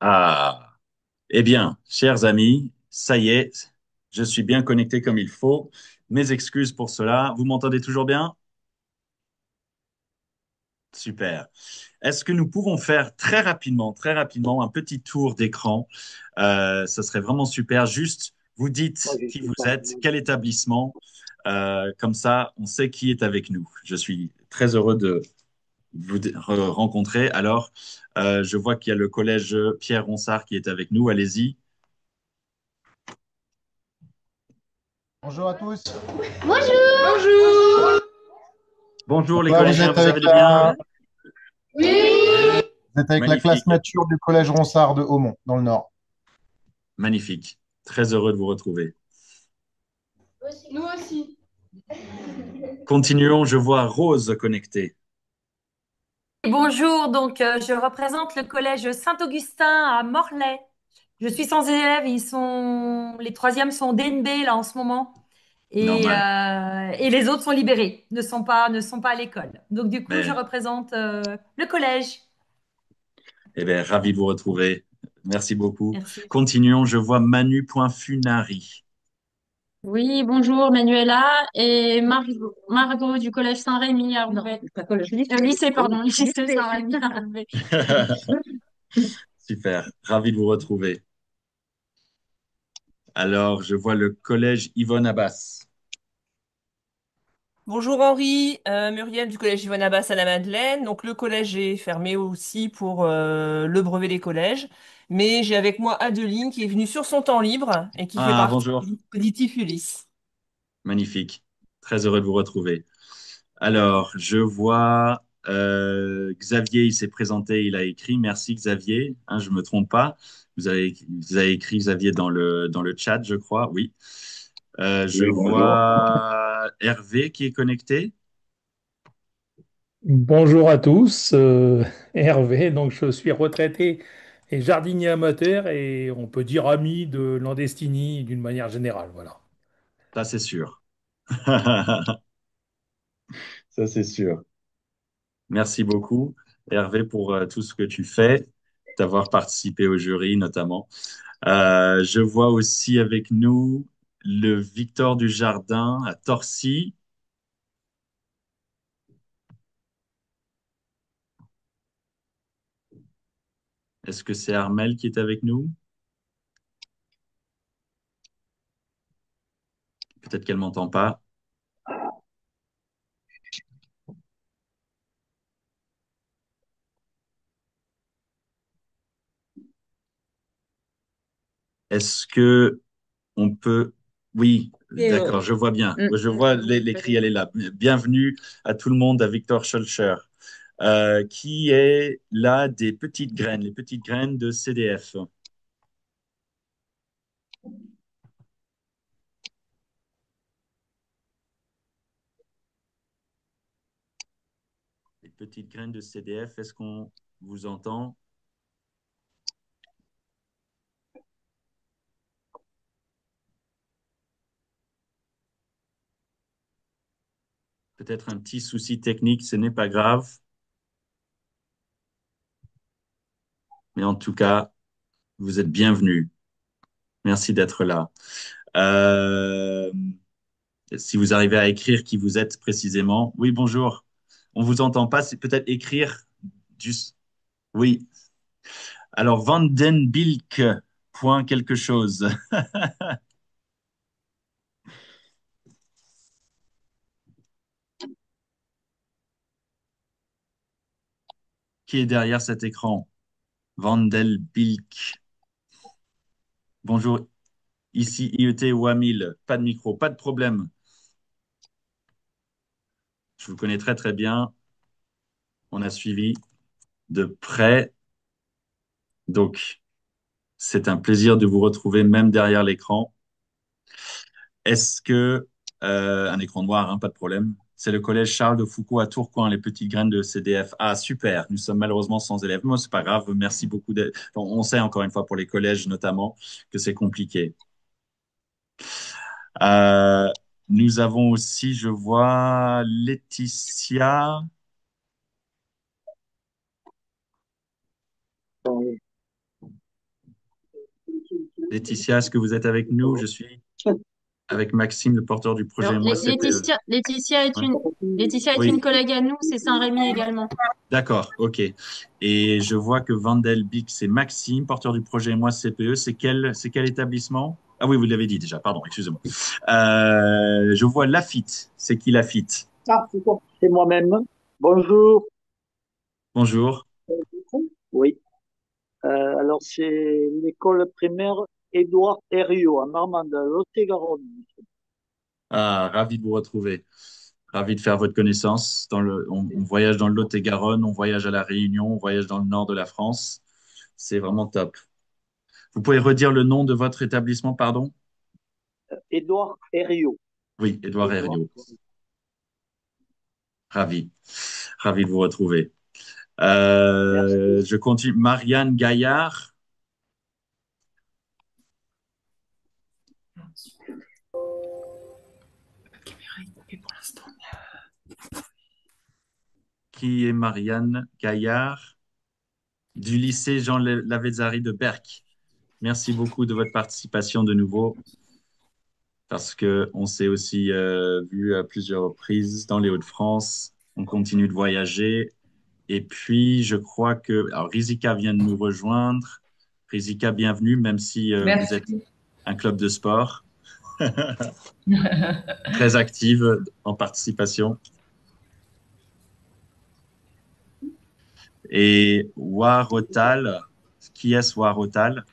Ah, eh bien, chers amis, ça y est, je suis bien connecté comme il faut. Mes excuses pour cela. Vous m'entendez toujours bien? Super. Est-ce que nous pouvons faire très rapidement, un petit tour d'écran? Ça serait vraiment super. Juste, vous dites qui vous êtes, quel établissement. Comme ça, on sait qui est avec nous. Je suis très heureux de rencontrer. Alors, je vois qu'il y a le collège Pierre Ronsard qui est avec nous. Allez-y. Bonjour à tous. Bonjour. Bonjour Donc les là, collégiens, vous allez bien? Oui. vous êtes avec la classe Magnifique, nature du Collège Ronsard de Haumont, dans le Nord. magnifique. Très heureux de vous retrouver. Nous aussi. Continuons, je vois Rose connectée. Bonjour, je représente le collège Saint-Augustin à Morlaix. Je suis sans élèves, les troisièmes sont DNB là en ce moment Normal. et les autres sont libérés, ne sont pas à l'école. Donc du coup, je Mais, représente le collège. eh bien, ravi de vous retrouver. Merci beaucoup. Merci. Continuons, je vois Manu.Funari. Oui, bonjour Manuela et Margot du collège Saint-Rémy à Roubaix. Pas collège, lycée, pardon, lycée Saint-Rémy à Roubaix. Super, ravi de vous retrouver. Alors, je vois le collège Yvonne Abbas. Bonjour Henri, Muriel du collège Yvonne Abbas à la Madeleine. Donc le collège est fermé aussi pour le brevet des collèges. Mais j'ai avec moi Adeline qui est venue sur son temps libre et qui fait Ah, partie bonjour. du dispositif Ulysse. Magnifique. Très heureux de vous retrouver. Alors, je vois Xavier, il s'est présenté, il a écrit. Merci Xavier, hein, je ne me trompe pas. Vous avez écrit Xavier dans le chat, je crois. Oui. Je Oui, bonjour. vois Hervé qui est connecté. Bonjour à tous, Hervé, donc je suis retraité et jardinier amateur et on peut dire ami de Landestini d'une manière générale, voilà. Ça, c'est sûr. Ça, c'est sûr. Merci beaucoup, Hervé, pour tout ce que tu fais, d'avoir participé au jury notamment. Je vois aussi avec nous le Victor du Jardin à Torcy. Est-ce que c'est Armel qui est avec nous? Peut-être qu'elle m'entend pas. Est-ce que on peut... Oui, Théo. d'accord, je vois bien. Mm. Je vois l'écrit, elle est là. Bienvenue à tout le monde, à Victor Schulcher, qui est là des petites graines, les petites graines de CDF. Les petites graines de CDF, est-ce qu'on vous entend? Peut-être un petit souci technique, ce n'est pas grave. Mais en tout cas, vous êtes bienvenus. Merci d'être là. Euh, si vous arrivez à écrire qui vous êtes précisément. Oui, bonjour. On vous entend pas, c'est peut-être écrire juste. Oui. Alors, Vandenbilk, point quelque chose. Qui est derrière cet écran? Vandenbilk. Bonjour, ici IET ou Amil. Pas de micro, pas de problème. Je vous connais très très bien. On a suivi de près. Donc, c'est un plaisir de vous retrouver même derrière l'écran. Est-ce que un écran noir, hein, pas de problème. C'est le collège Charles de Foucault à Tourcoing, les petites graines de CDF. Ah, super. Nous sommes malheureusement sans élèves. Moi, c'est pas grave. Merci beaucoup. On sait encore une fois pour les collèges notamment que c'est compliqué. Euh, nous avons aussi, je vois, Laetitia. Laetitia, est-ce que vous êtes avec nous? Je suis avec Maxime, le porteur du projet Alors, Moi CPE. Ouais. Laetitia est Oui, une collègue à nous, c'est Saint-Rémy également. d'accord, ok. Et je vois que Vandelbic, c'est Maxime, porteur du projet Moi CPE. C'est quel établissement? Ah oui, vous l'avez dit déjà, pardon, excusez-moi. Je vois Lafitte. C'est qui Lafitte? Ah, c'est moi-même. Bonjour. Bonjour. Oui. Alors, c'est l'école primaire Édouard Herriot à Marmande, dans Lot-et-Garonne. Ah, ravi de vous retrouver. Ravi de faire votre connaissance. On voyage dans le Lot-et-Garonne, on voyage à La Réunion, on voyage dans le nord de la France. C'est vraiment top. Vous pouvez redire le nom de votre établissement, pardon? Édouard Herriot. Oui, Édouard Édouard. Herriot. Ravi. Ravi de vous retrouver. Merci. Je continue. Marianne Gaillard, qui est Marianne Gaillard du lycée Jean Lavezzari de Berck. Merci beaucoup de votre participation de nouveau, parce que on s'est aussi vu à plusieurs reprises dans les Hauts-de-France. On continue de voyager. Et puis, je crois que... Alors, Rizika vient de nous rejoindre. Rizika, bienvenue, même si vous êtes Merci. un club de sport, très active en participation. Et Warotal, qui est-ce Warotal?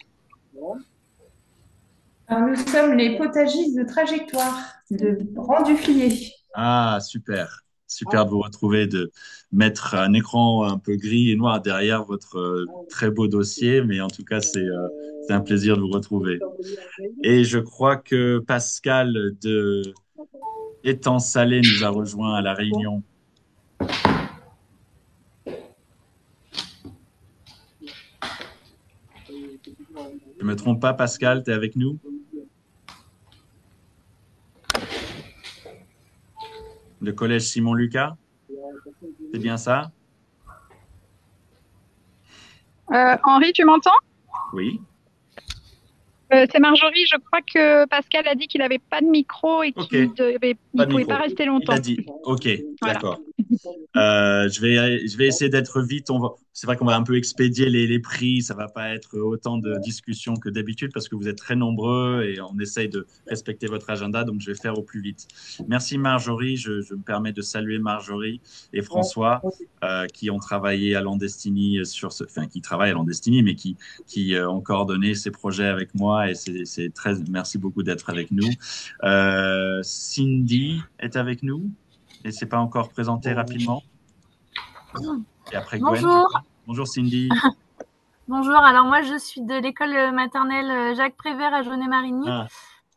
Alors, nous sommes les potagistes de trajectoire de Rang-du-Flier. Ah, super. Super de vous retrouver, de mettre un écran un peu gris et noir derrière votre très beau dossier. Mais en tout cas, c'est un plaisir de vous retrouver. Et je crois que Pascal de Étang Salé nous a rejoint à la réunion. Je ne me trompe pas, Pascal, tu es avec nous? Le collège Simon-Lucas? C'est bien ça? Henri, tu m'entends? Oui. C'est Marjorie. Je crois que Pascal a dit qu'il n'avait pas de micro et Ok, qu'il pas de pouvait micro. pas rester Il longtemps. a dit. Ok, Voilà. d'accord. Je vais essayer d'être vite. C'est vrai qu'on va un peu expédier les prix. Ça va pas être autant de discussions que d'habitude parce que vous êtes très nombreux et on essaye de respecter votre agenda. Donc, je vais faire au plus vite. Merci Marjorie. Je me permets de saluer Marjorie et François qui ont travaillé à Landestini enfin, qui travaillent à Landestini, mais qui ont coordonné ces projets avec moi et c'est très, merci beaucoup d'être avec nous. Cindy est avec nous. Et c'est pas encore présenté rapidement. Et après Gwen, du Bonjour. coup. Bonjour Cindy. Bonjour, alors moi je suis de l'école maternelle Jacques Prévert à Jaunet-Marigny.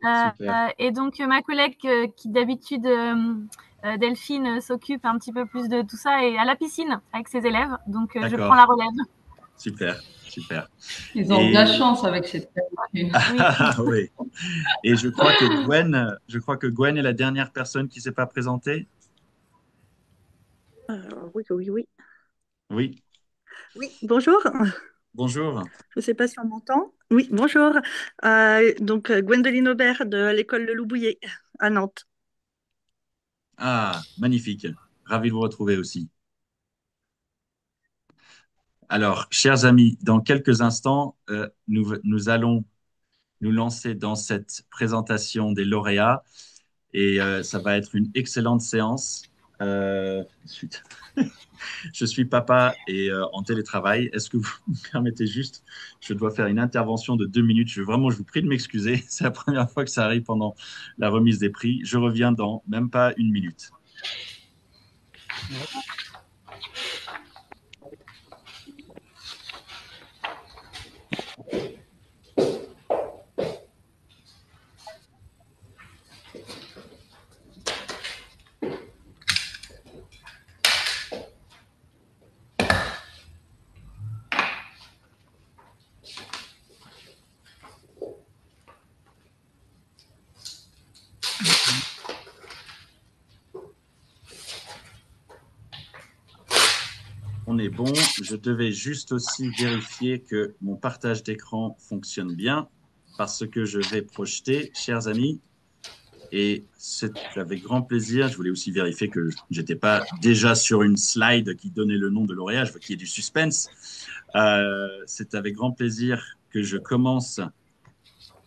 Super. Et donc ma collègue qui d'habitude, Delphine, s'occupe un petit peu plus de tout ça est à la piscine avec ses élèves. Donc je prends la relève. Super, super. Ils ont de la chance avec cette Oui. Oui. Et je crois que Gwen est la dernière personne qui s'est pas présentée. Oui. Oui. Oui, bonjour. Bonjour. Je ne sais pas si on m'entend. Oui, bonjour. Donc, Gwendoline Aubert de l'école de Loubouillet à Nantes. Ah, magnifique. Ravi de vous retrouver aussi. Alors, chers amis, dans quelques instants, nous allons nous lancer dans cette présentation des lauréats et ça va être une excellente séance. Suite. Je suis papa et en télétravail. Est-ce que vous me permettez juste, je dois faire une intervention de 2 minutes. Je vous prie de m'excuser. C'est la première fois que ça arrive pendant la remise des prix. Je reviens dans même pas 1 minute. On est bon. Je devais juste aussi vérifier que mon partage d'écran fonctionne bien. parce que je vais projeter, chers amis, et c'est avec grand plaisir. Je voulais aussi vérifier que je n'étais pas déjà sur une slide qui donnait le nom de lauréat. Je veux qu'il y ait du suspense. C'est avec grand plaisir que je commence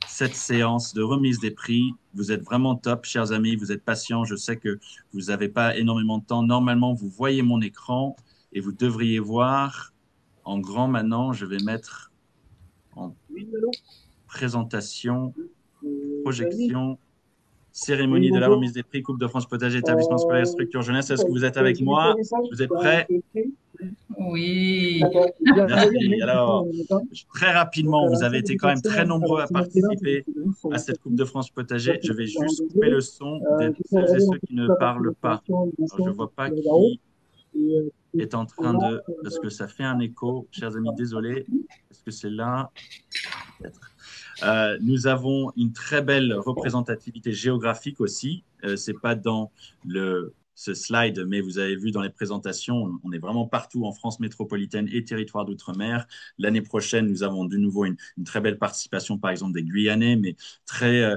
cette séance de remise des prix. Vous êtes vraiment top, chers amis. Vous êtes patients. Je sais que vous n'avez pas énormément de temps. Normalement, vous voyez mon écran et vous devriez voir en grand maintenant. Je vais mettre en présentation, projection. Cérémonie de la remise des prix, Coupe de France Potager, établissement scolaire, structure jeunesse. Est-ce que vous êtes avec moi? Vous êtes prêts? Oui. Merci. Alors, très rapidement, vous avez été quand même très nombreux à participer à cette Coupe de France Potager. Je vais juste couper le son de celles et ceux qui ne parlent pas. Alors, je ne vois pas qui est en train de... Parce que ça fait un écho. Chers amis, désolé. Est-ce que c'est là? Peut-être. Nous avons une très belle représentativité géographique aussi. C'est pas dans ce slide, mais vous avez vu dans les présentations, on est vraiment partout en France métropolitaine et territoire d'outre-mer. L'année prochaine, nous avons de nouveau une très belle participation, par exemple, des Guyanais, mais très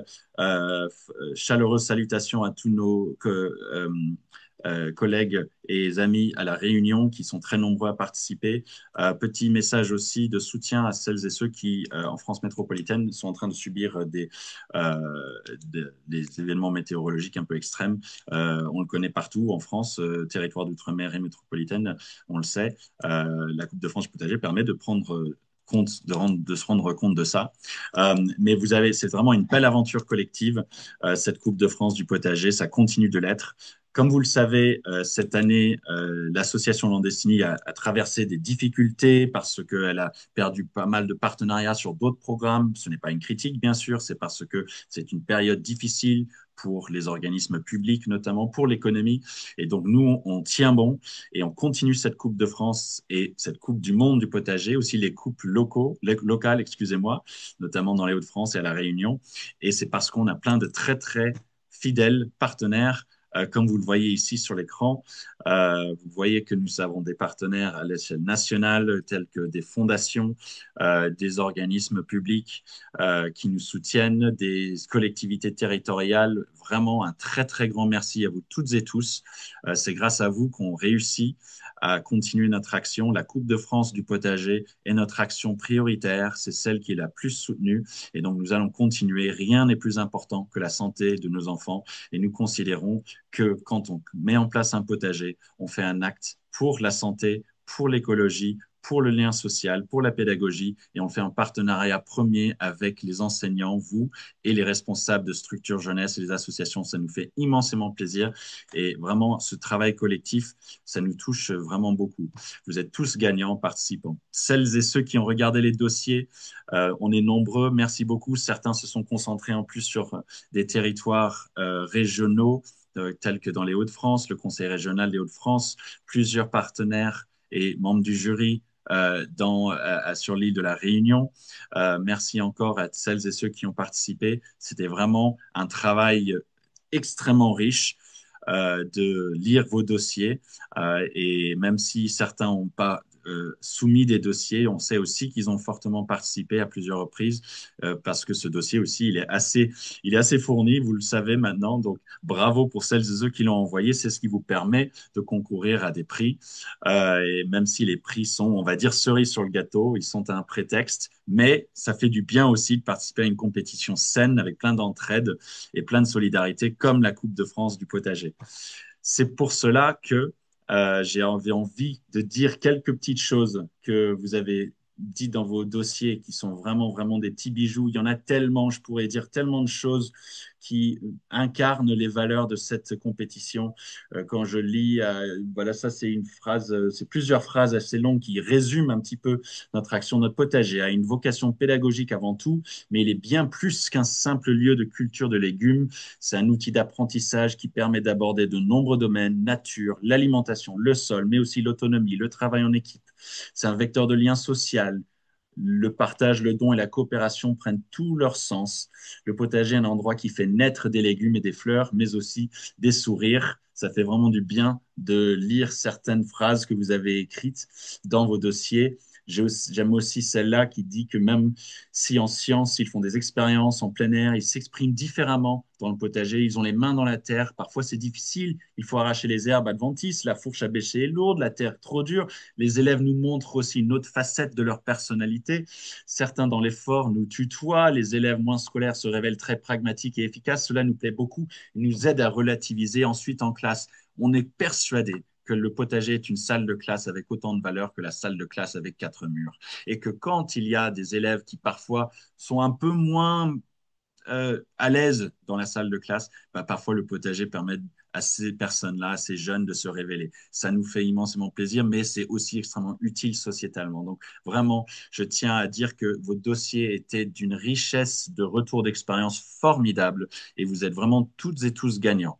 chaleureuse salutation à tous nos collègues et amis à La Réunion qui sont très nombreux à participer. Petit message aussi de soutien à celles et ceux qui, en France métropolitaine, sont en train de subir des événements météorologiques un peu extrêmes. On le connaît partout en France, territoire d'outre-mer et métropolitaine, on le sait. La Coupe de France Potager permet de prendre compte, de se rendre compte de ça. Mais c'est vraiment une belle aventure collective, cette Coupe de France du potager, ça continue de l'être. Comme vous le savez, cette année, l'association Landestini a traversé des difficultés parce qu'elle a perdu pas mal de partenariats sur d'autres programmes. Ce n'est pas une critique, bien sûr, c'est parce que c'est une période difficile pour les organismes publics, notamment pour l'économie. Et donc, nous, on tient bon et on continue cette Coupe de France et cette Coupe du monde du potager, aussi les coupes locales, excusez-moi, notamment dans les Hauts-de-France et à La Réunion. Et c'est parce qu'on a plein de très, très fidèles partenaires. Comme vous le voyez ici sur l'écran, vous voyez que nous avons des partenaires à l'échelle nationale, tels que des fondations, des organismes publics qui nous soutiennent, des collectivités territoriales. Vraiment un très, très grand merci à vous toutes et tous. C'est grâce à vous qu'on réussit à continuer notre action. La Coupe de France du potager est notre action prioritaire. C'est celle qui est la plus soutenue. Et donc, nous allons continuer. Rien n'est plus important que la santé de nos enfants. Et nous considérons que quand on met en place un potager, on fait un acte pour la santé, pour l'écologie, pour le lien social, pour la pédagogie, et on fait un partenariat premier avec les enseignants, vous et les responsables de structures jeunesse et les associations. Ça nous fait immensément plaisir et vraiment ce travail collectif, ça nous touche vraiment beaucoup. Vous êtes tous gagnants, participants. Celles et ceux qui ont regardé les dossiers, on est nombreux, merci beaucoup. Certains se sont concentrés en plus sur des territoires régionaux, tels que dans les Hauts-de-France, le Conseil régional des Hauts-de-France, plusieurs partenaires et membres du jury sur l'île de la Réunion. Merci encore à celles et ceux qui ont participé. C'était vraiment un travail extrêmement riche de lire vos dossiers et même si certains n'ont pas soumis des dossiers, on sait aussi qu'ils ont fortement participé à plusieurs reprises parce que ce dossier aussi, il est assez fourni, vous le savez maintenant. Donc, bravo pour celles et ceux qui l'ont envoyé. C'est ce qui vous permet de concourir à des prix. Et même si les prix sont, on va dire, cerise sur le gâteau, ils sont un prétexte, mais ça fait du bien aussi de participer à une compétition saine avec plein d'entraide et plein de solidarité comme la Coupe de France du potager. C'est pour cela que j'ai envie de dire quelques petites choses que vous avez dites dans vos dossiers qui sont vraiment, vraiment des petits bijoux. Il y en a tellement, je pourrais dire tellement de choses qui incarnent les valeurs de cette compétition. Quand je lis, voilà, ça c'est une phrase, c'est plusieurs phrases assez longues qui résument un petit peu notre action. Notre potager a une vocation pédagogique avant tout, mais il est bien plus qu'un simple lieu de culture de légumes. C'est un outil d'apprentissage qui permet d'aborder de nombreux domaines, nature, l'alimentation, le sol, mais aussi l'autonomie, le travail en équipe. C'est un vecteur de lien social. Le partage, le don et la coopération prennent tout leur sens. Le potager est un endroit qui fait naître des légumes et des fleurs, mais aussi des sourires. Ça fait vraiment du bien de lire certaines phrases que vous avez écrites dans vos dossiers. J'aime aussi celle-là qui dit que même si en science, ils font des expériences en plein air, ils s'expriment différemment dans le potager, ils ont les mains dans la terre, parfois c'est difficile, il faut arracher les herbes adventices, la fourche à bêcher est lourde, la terre trop dure. Les élèves nous montrent aussi une autre facette de leur personnalité. Certains dans l'effort nous tutoient, les élèves moins scolaires se révèlent très pragmatiques et efficaces, cela nous plaît beaucoup, ils nous aident à relativiser ensuite en classe. On est persuadé que le potager est une salle de classe avec autant de valeur que la salle de classe avec quatre murs. Et que quand il y a des élèves qui parfois sont un peu moins à l'aise dans la salle de classe, bah, parfois le potager permet à ces personnes-là, à ces jeunes de se révéler. Ça nous fait immensément plaisir, mais c'est aussi extrêmement utile sociétalement. Donc vraiment, je tiens à dire que vos dossiers étaient d'une richesse de retour d'expérience formidable et vous êtes vraiment toutes et tous gagnants.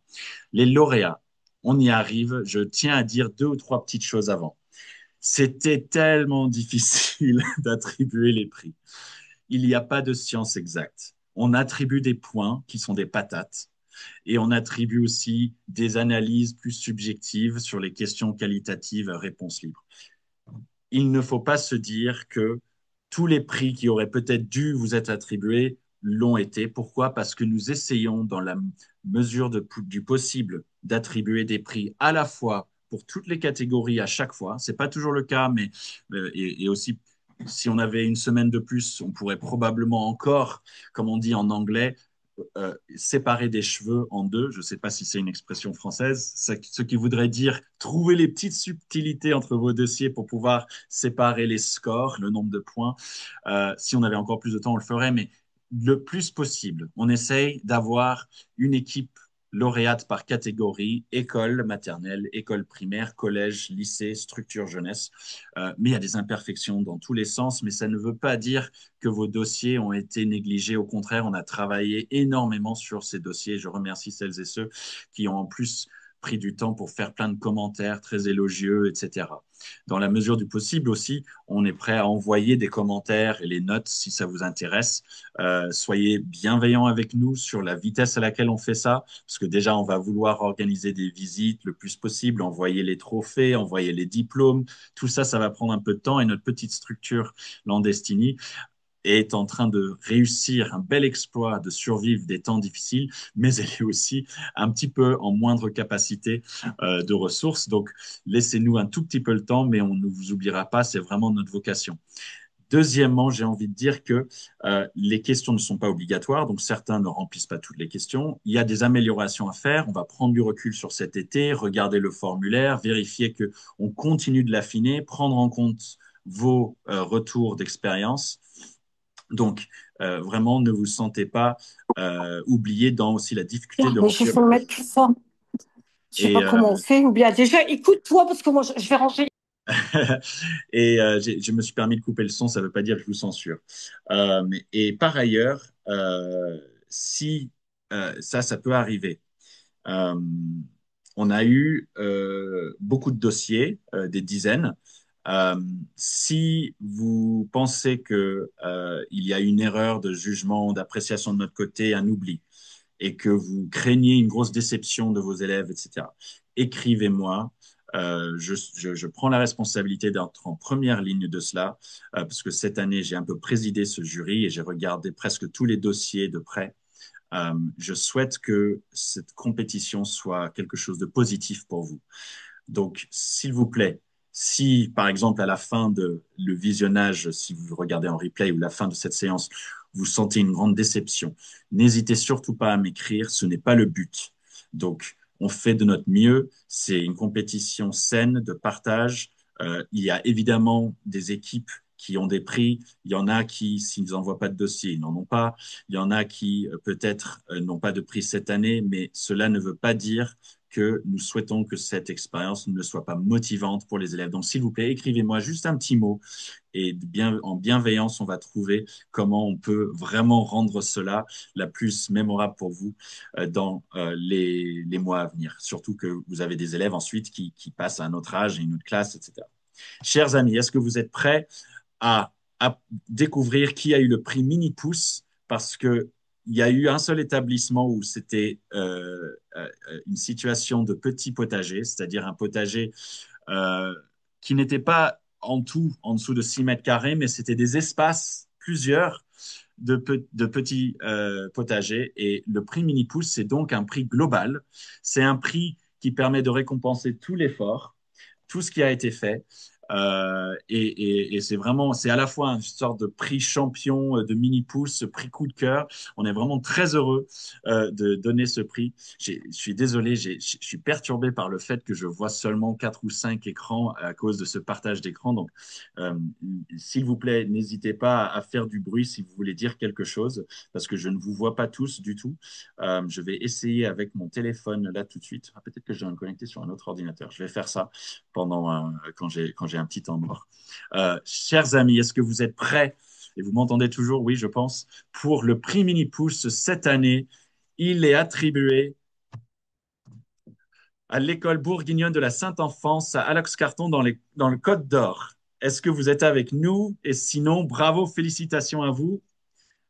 Les lauréats, on y arrive. Je tiens à dire deux ou trois petites choses avant. C'était tellement difficile d'attribuer les prix. Il n'y a pas de science exacte. On attribue des points qui sont des patates et on attribue aussi des analyses plus subjectives sur les questions qualitatives à réponse libre. Il ne faut pas se dire que tous les prix qui auraient peut-être dû vous être attribués l'ont été. Pourquoi? Parce que nous essayons, dans la mesure du possible, d'attribuer des prix à la fois pour toutes les catégories à chaque fois. Ce n'est pas toujours le cas, mais et aussi, si on avait une semaine de plus, on pourrait probablement encore, comme on dit en anglais, séparer des cheveux en deux. Je ne sais pas si c'est une expression française, ce qui voudrait dire trouver les petites subtilités entre vos dossiers pour pouvoir séparer les scores, le nombre de points. Si on avait encore plus de temps, on le ferait, mais le plus possible. On essaye d'avoir une équipe lauréate par catégorie, école maternelle, école primaire, collège, lycée, structure jeunesse. Mais il y a des imperfections dans tous les sens, mais ça ne veut pas dire que vos dossiers ont été négligés. Au contraire, on a travaillé énormément sur ces dossiers. Je remercie celles et ceux qui ont en plus pris du temps pour faire plein de commentaires très élogieux, etc. Dans la mesure du possible aussi, on est prêt à envoyer des commentaires et les notes si ça vous intéresse. Soyez bienveillants avec nous sur la vitesse à laquelle on fait ça, parce que déjà, on va vouloir organiser des visites le plus possible, envoyer les trophées, envoyer les diplômes. Tout ça, ça va prendre un peu de temps et notre petite structure Landestini est en train de réussir un bel exploit de survivre des temps difficiles, mais elle est aussi un petit peu en moindre capacité de ressources. Donc, laissez-nous un tout petit peu le temps, mais on ne vous oubliera pas, c'est vraiment notre vocation. Deuxièmement, j'ai envie de dire que les questions ne sont pas obligatoires, donc certains ne remplissent pas toutes les questions. Il y a des améliorations à faire. On va prendre du recul sur cet été, regarder le formulaire, vérifier qu'on continue de l'affiner, prendre en compte vos retours d'expérience. Donc, vraiment, ne vous sentez pas oublié dans aussi la difficulté de Mais il remplir. faut le mettre plus fort. Je sais Et, pas comment on fait. Ou bien déjà, écoute-toi parce que moi, je vais ranger. et je me suis permis de couper le son, ça ne veut pas dire que je vous censure. Et par ailleurs, si ça peut arriver. Euh, on a eu beaucoup de dossiers, des dizaines. Si vous pensez que il y a une erreur de jugement, d'appréciation de notre côté, un oubli, et que vous craignez une grosse déception de vos élèves, etc., écrivez-moi. Je prends la responsabilité d'être en première ligne de cela, parce que cette année, j'ai un peu présidé ce jury et j'ai regardé presque tous les dossiers de près. Je souhaite que cette compétition soit quelque chose de positif pour vous. Donc, s'il vous plaît, si par exemple à la fin de le visionnage, si vous regardez en replay ou la fin de cette séance, vous sentez une grande déception, n'hésitez surtout pas à m'écrire, ce n'est pas le but. Donc, on fait de notre mieux, c'est une compétition saine de partage. Il y a évidemment des équipes qui ont des prix. Il y en a qui, s'ils n'envoient pas de dossier, ils n'en ont pas. Il y en a qui, peut-être, n'ont pas de prix cette année, mais cela ne veut pas dire que nous souhaitons que cette expérience ne soit pas motivante pour les élèves. Donc, s'il vous plaît, écrivez-moi juste un petit mot et en bienveillance, on va trouver comment on peut vraiment rendre cela la plus mémorable pour vous dans les mois à venir. Surtout que vous avez des élèves ensuite qui passent à un autre âge et une autre classe, etc. Chers amis, est-ce que vous êtes prêts à découvrir qui a eu le prix Mini Pouce? Parce que il y a eu un seul établissement où c'était une situation de petit potager, c'est-à-dire un potager qui n'était pas en tout en dessous de 6 mètres carrés, mais c'était des espaces, plusieurs, de petits potagers. Et le prix Mini-Pouce, c'est donc un prix global. C'est un prix qui permet de récompenser tout l'effort, tout ce qui a été fait. Et c'est vraiment, c'est à la fois une sorte de prix champion de mini-pouce, prix coup de cœur. On est vraiment très heureux de donner ce prix. Je suis désolé, je suis perturbé par le fait que je vois seulement 4 ou 5 écrans à cause de ce partage d'écran. Donc, euh, s'il vous plaît, n'hésitez pas à faire du bruit si vous voulez dire quelque chose, parce que je ne vous vois pas tous du tout. Je vais essayer avec mon téléphone là tout de suite. Ah, peut-être que je dois me connecter sur un autre ordinateur. Je vais faire ça pendant quand j'ai un petit temps mort. Chers amis, est-ce que vous êtes prêts? Et vous m'entendez toujours? Oui, je pense. Pour le prix Mini-Pouce cette année, il est attribué à l'école bourguignonne de la Sainte-Enfance à Alex Carton dans le Côte d'Or. Est-ce que vous êtes avec nous? Et sinon, bravo, félicitations à vous.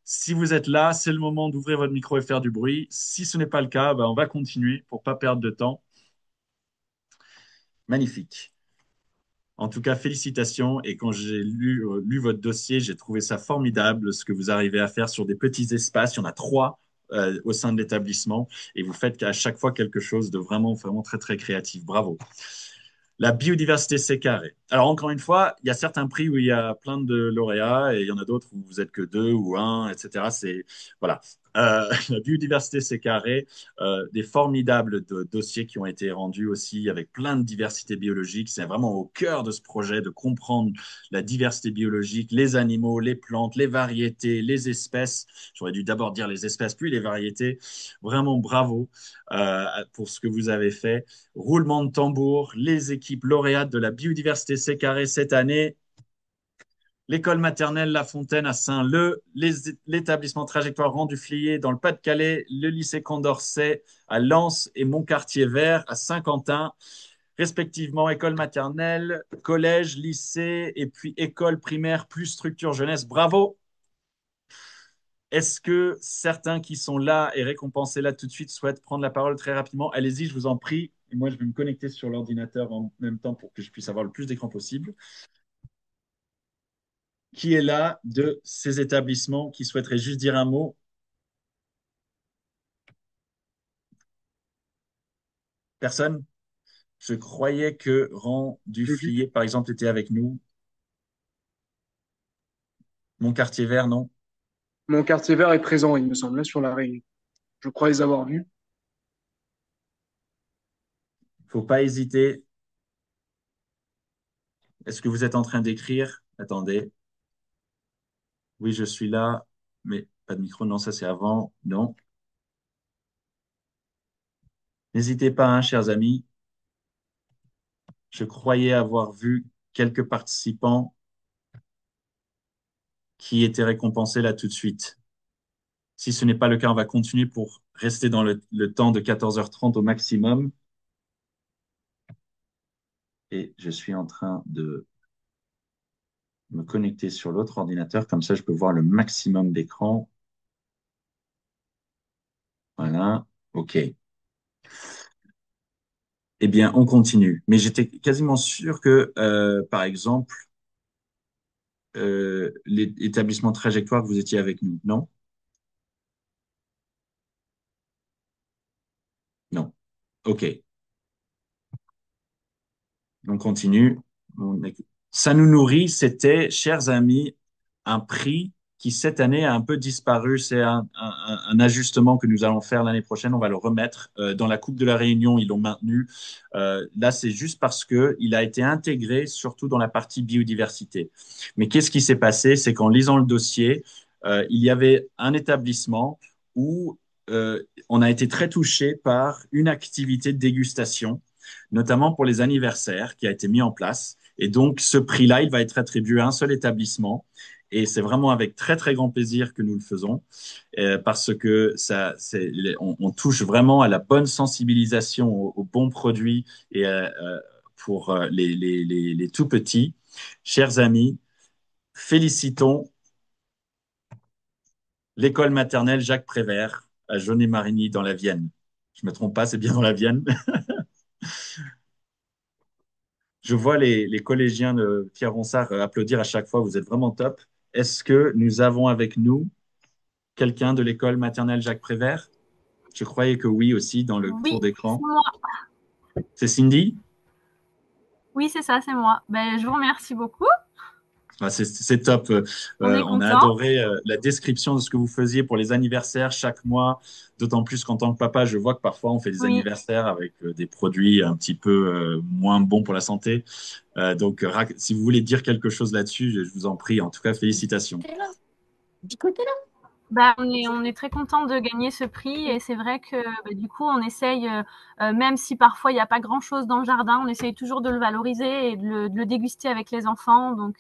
Si vous êtes là, c'est le moment d'ouvrir votre micro et faire du bruit. Si ce n'est pas le cas, ben, on va continuer pour ne pas perdre de temps. Magnifique. En tout cas, félicitations. Et quand j'ai lu votre dossier, j'ai trouvé ça formidable ce que vous arrivez à faire sur des petits espaces. Il y en a 3 au sein de l'établissement et vous faites à chaque fois quelque chose de vraiment, vraiment très, très créatif. Bravo. La biodiversité, c'est carré. Alors, encore une fois, il y a certains prix où il y a plein de lauréats et il y en a d'autres où vous êtes que 2 ou un, etc. Voilà. La biodiversité, c'est carré. Des formidables dossiers qui ont été rendus aussi avec plein de diversité biologique. C'est vraiment au cœur de ce projet de comprendre la diversité biologique, les animaux, les plantes, les variétés, les espèces. J'aurais dû d'abord dire les espèces, puis les variétés. Vraiment bravo pour ce que vous avez fait. Roulement de tambour, les équipes lauréates de la biodiversité C'est carré cette année. L'école maternelle La Fontaine à Saint-Leu, l'établissement Trajectoire Rang-du-Flier dans le Pas-de-Calais, le lycée Condorcet à Lens et Montcartier-Vert à Saint-Quentin, respectivement école maternelle, collège, lycée et puis école primaire plus structure jeunesse. Bravo! Est-ce que certains qui sont là et récompensés là tout de suite souhaitent prendre la parole très rapidement? Allez-y, je vous en prie. Et moi, je vais me connecter sur l'ordinateur en même temps pour que je puisse avoir le plus d'écran possible. Qui est là de ces établissements qui souhaiterait juste dire un mot? Personne? Je croyais que Rang Duflier, par exemple, était avec nous. Mon quartier vert, non? Mon quartier vert est présent, il me semble, là, sur la réunion. Je crois les avoir vus. Faut pas hésiter. Est-ce que vous êtes en train d'écrire? Attendez. Oui, je suis là, mais pas de micro. Non, ça c'est avant. Non. N'hésitez pas, hein, chers amis. Je croyais avoir vu quelques participants qui étaient récompensés là tout de suite. Si ce n'est pas le cas, on va continuer pour rester dans le temps de 14h30 au maximum. Et je suis en train de me connecter sur l'autre ordinateur, comme ça je peux voir le maximum d'écran. Voilà, OK. Eh bien, on continue. Mais j'étais quasiment sûr que, par exemple, l'établissement Trajectoire, vous étiez avec nous, non? Non. OK. On continue. Ça nous nourrit, c'était, chers amis, un prix qui cette année a un peu disparu. C'est un ajustement que nous allons faire l'année prochaine. On va le remettre. Dans la Coupe de la Réunion, ils l'ont maintenu. Là, c'est juste parce que il a été intégré, surtout dans la partie biodiversité. Mais qu'est-ce qui s'est passé? C'est qu'en lisant le dossier, il y avait un établissement où on a été très touché par une activité de dégustation, notamment pour les anniversaires, qui a été mis en place. Et donc, ce prix-là, il va être attribué à un seul établissement. Et c'est vraiment avec très, très grand plaisir que nous le faisons, parce que on touche vraiment à la bonne sensibilisation aux bons produits et pour les tout petits. Chers amis, félicitons l'école maternelle Jacques Prévert à Jaunet-Marigny dans la Vienne. Je ne me trompe pas, c'est bien dans la Vienne. Je vois les collégiens de Pierre Ronsard applaudir à chaque fois. Vous êtes vraiment top. Est-ce que nous avons avec nous quelqu'un de l'école maternelle Jacques Prévert? Je croyais que oui aussi dans le Oui, tour c'est d'écran. moi. C'est Cindy? Oui, c'est ça, c'est moi. Ben, je vous remercie beaucoup. Ah, c'est top. On est On a content. adoré la description de ce que vous faisiez pour les anniversaires chaque mois. D'autant plus qu'en tant que papa, je vois que parfois on fait des Oui. anniversaires avec des produits un petit peu moins bons pour la santé. Donc, si vous voulez dire quelque chose là-dessus, je vous en prie. En tout cas, félicitations. Du côté là. Bah, on est très content de gagner ce prix et c'est vrai que bah, du coup on essaye, même si parfois il n'y a pas grand-chose dans le jardin, on essaye toujours de le valoriser et de le déguster avec les enfants. Donc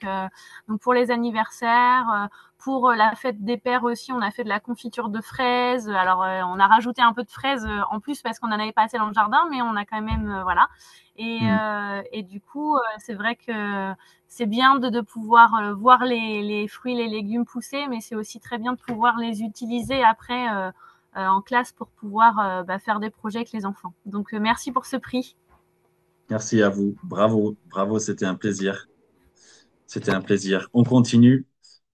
pour les anniversaires, pour la fête des pères aussi, on a fait de la confiture de fraises. Alors on a rajouté un peu de fraises en plus parce qu'on n'en avait pas assez dans le jardin, mais on a quand même voilà. Et du coup, c'est vrai que c'est bien de pouvoir voir les fruits, les légumes pousser, mais c'est aussi très bien de pouvoir les utiliser après en classe pour pouvoir faire des projets avec les enfants. Donc merci pour ce prix. Merci à vous. Bravo, bravo, c'était un plaisir. C'était un plaisir. On continue.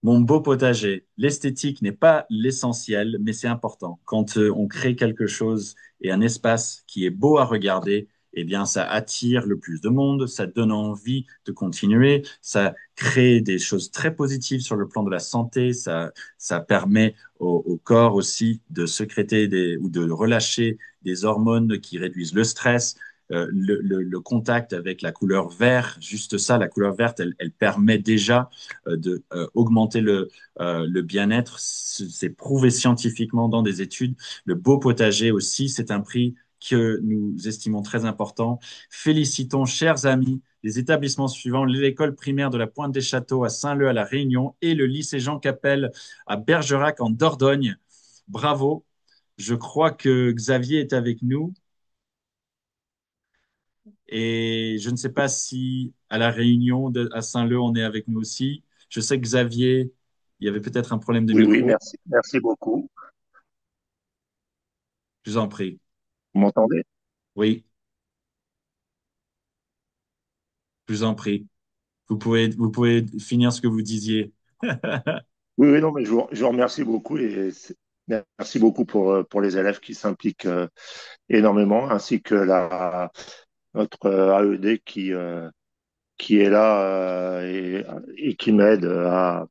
Mon beau potager. L'esthétique n'est pas l'essentiel, mais c'est important. Quand on crée quelque chose et un espace qui est beau à regarder, eh bien, ça attire le plus de monde, ça donne envie de continuer, ça crée des choses très positives sur le plan de la santé, ça permet au corps aussi de sécréter ou de relâcher des hormones qui réduisent le stress, le contact avec la couleur vert, juste ça, la couleur verte, elle permet déjà de augmenter le bien-être. C'est prouvé scientifiquement dans des études. Le beau potager aussi, c'est un prix que nous estimons très important. Félicitons, chers amis, les établissements suivants, l'école primaire de la Pointe des Châteaux à Saint-Leu à La Réunion et le lycée Jean Capel à Bergerac en Dordogne. Bravo. Je crois que Xavier est avec nous. Et je ne sais pas si à la Réunion, à Saint-Leu, on est avec nous aussi. Je sais que Xavier, il y avait peut-être un problème de Oui, oui, micro. merci. Merci beaucoup. Je vous en prie. Vous m'entendez? Oui, je vous en prie. Vous pouvez finir ce que vous disiez. Oui, oui, non, mais je vous remercie beaucoup et merci beaucoup pour les élèves qui s'impliquent énormément, ainsi que notre AED qui est là et qui m'aide à,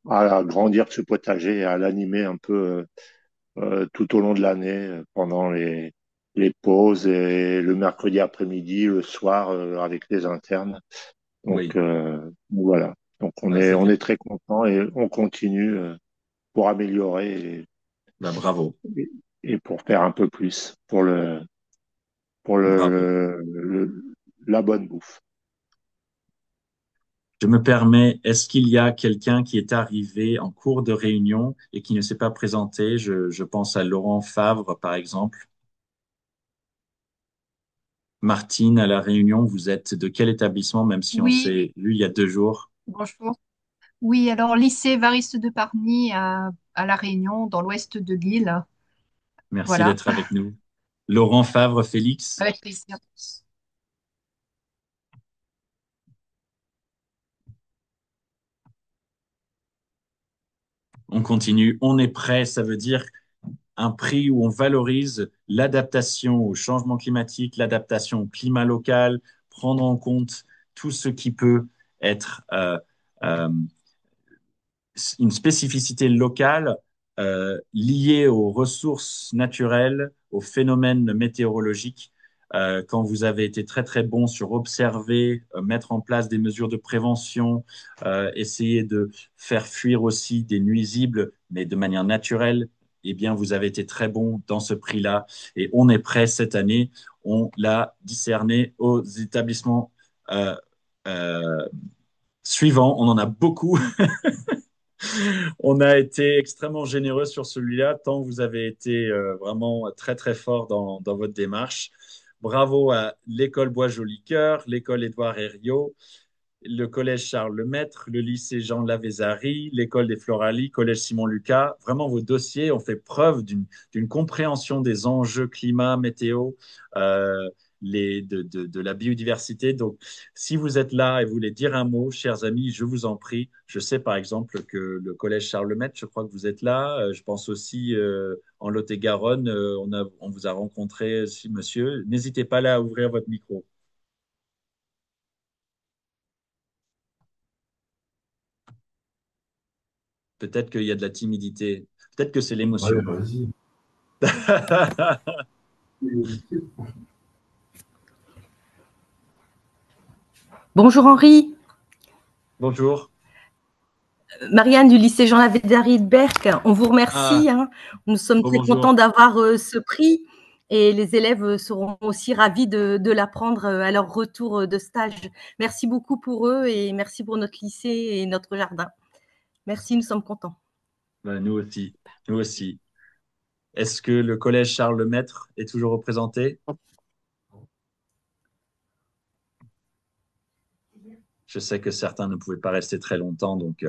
à grandir ce potager et à l'animer un peu tout au long de l'année, pendant les pauses et le mercredi après-midi, le soir avec les internes. Oui, Voilà. Donc bah, on est très content et on continue pour améliorer bah, bravo, et, et pour faire un peu plus pour bravo. la bonne bouffe. Je me permets, est-ce qu'il y a quelqu'un qui est arrivé en cours de réunion et qui ne s'est pas présenté? Je pense à Laurent Favre, par exemple. Martine, à La Réunion, vous êtes de quel établissement, même si on Oui, s'est vu il y a 2 jours? bonjour. Oui, alors lycée Variste de Parny à La Réunion, dans l'ouest de l'île. Merci Voilà, d'être avec nous. Laurent Favre, Félix, avec plaisir. on continue. On est prêt, ça veut dire un prix où on valorise l'adaptation au changement climatique, l'adaptation au climat local, prendre en compte tout ce qui peut être euh, une spécificité locale liée aux ressources naturelles, aux phénomènes météorologiques. Quand vous avez été très très bon sur observer, mettre en place des mesures de prévention, essayer de faire fuir aussi des nuisibles, mais de manière naturelle, eh bien vous avez été très bon dans ce prix-là. Et on est prêt cette année. On l'a discerné aux établissements euh, suivants. On en a beaucoup. On a été extrêmement généreux sur celui-là, tant vous avez été vraiment très très fort dans votre démarche. Bravo à l'école Bois-Joli-Cœur, l'école Édouard Herriot, le collège Charles Lemaître, le lycée Jean Lavézari, l'école des Floralies, collège Simon Lucas. Vraiment, vos dossiers ont fait preuve d'une compréhension des enjeux climat, météo, euh, de la biodiversité. Donc, si vous êtes là et vous voulez dire un mot, chers amis, je vous en prie. Je sais par exemple que le collège Charles Lemaitre, je crois que vous êtes là. Je pense aussi en Lot-et-Garonne, on vous a rencontré, si monsieur. N'hésitez pas là à ouvrir votre micro. Peut-être qu'il y a de la timidité. Peut-être que c'est l'émotion. Ouais, vas-y. Bonjour Henri, Bonjour. Marianne du lycée Jean Lavédary de Berck. On vous Ah, remercie, hein. Nous sommes très bonjour. contents d'avoir ce prix et les élèves seront aussi ravis de l'apprendre à leur retour de stage. Merci beaucoup pour eux et merci pour notre lycée et notre jardin. Merci, nous sommes contents. Ben, nous aussi. Nous aussi. Est-ce que le collège Charles Lemaitre est toujours représenté? Je sais que certains ne pouvaient pas rester très longtemps, donc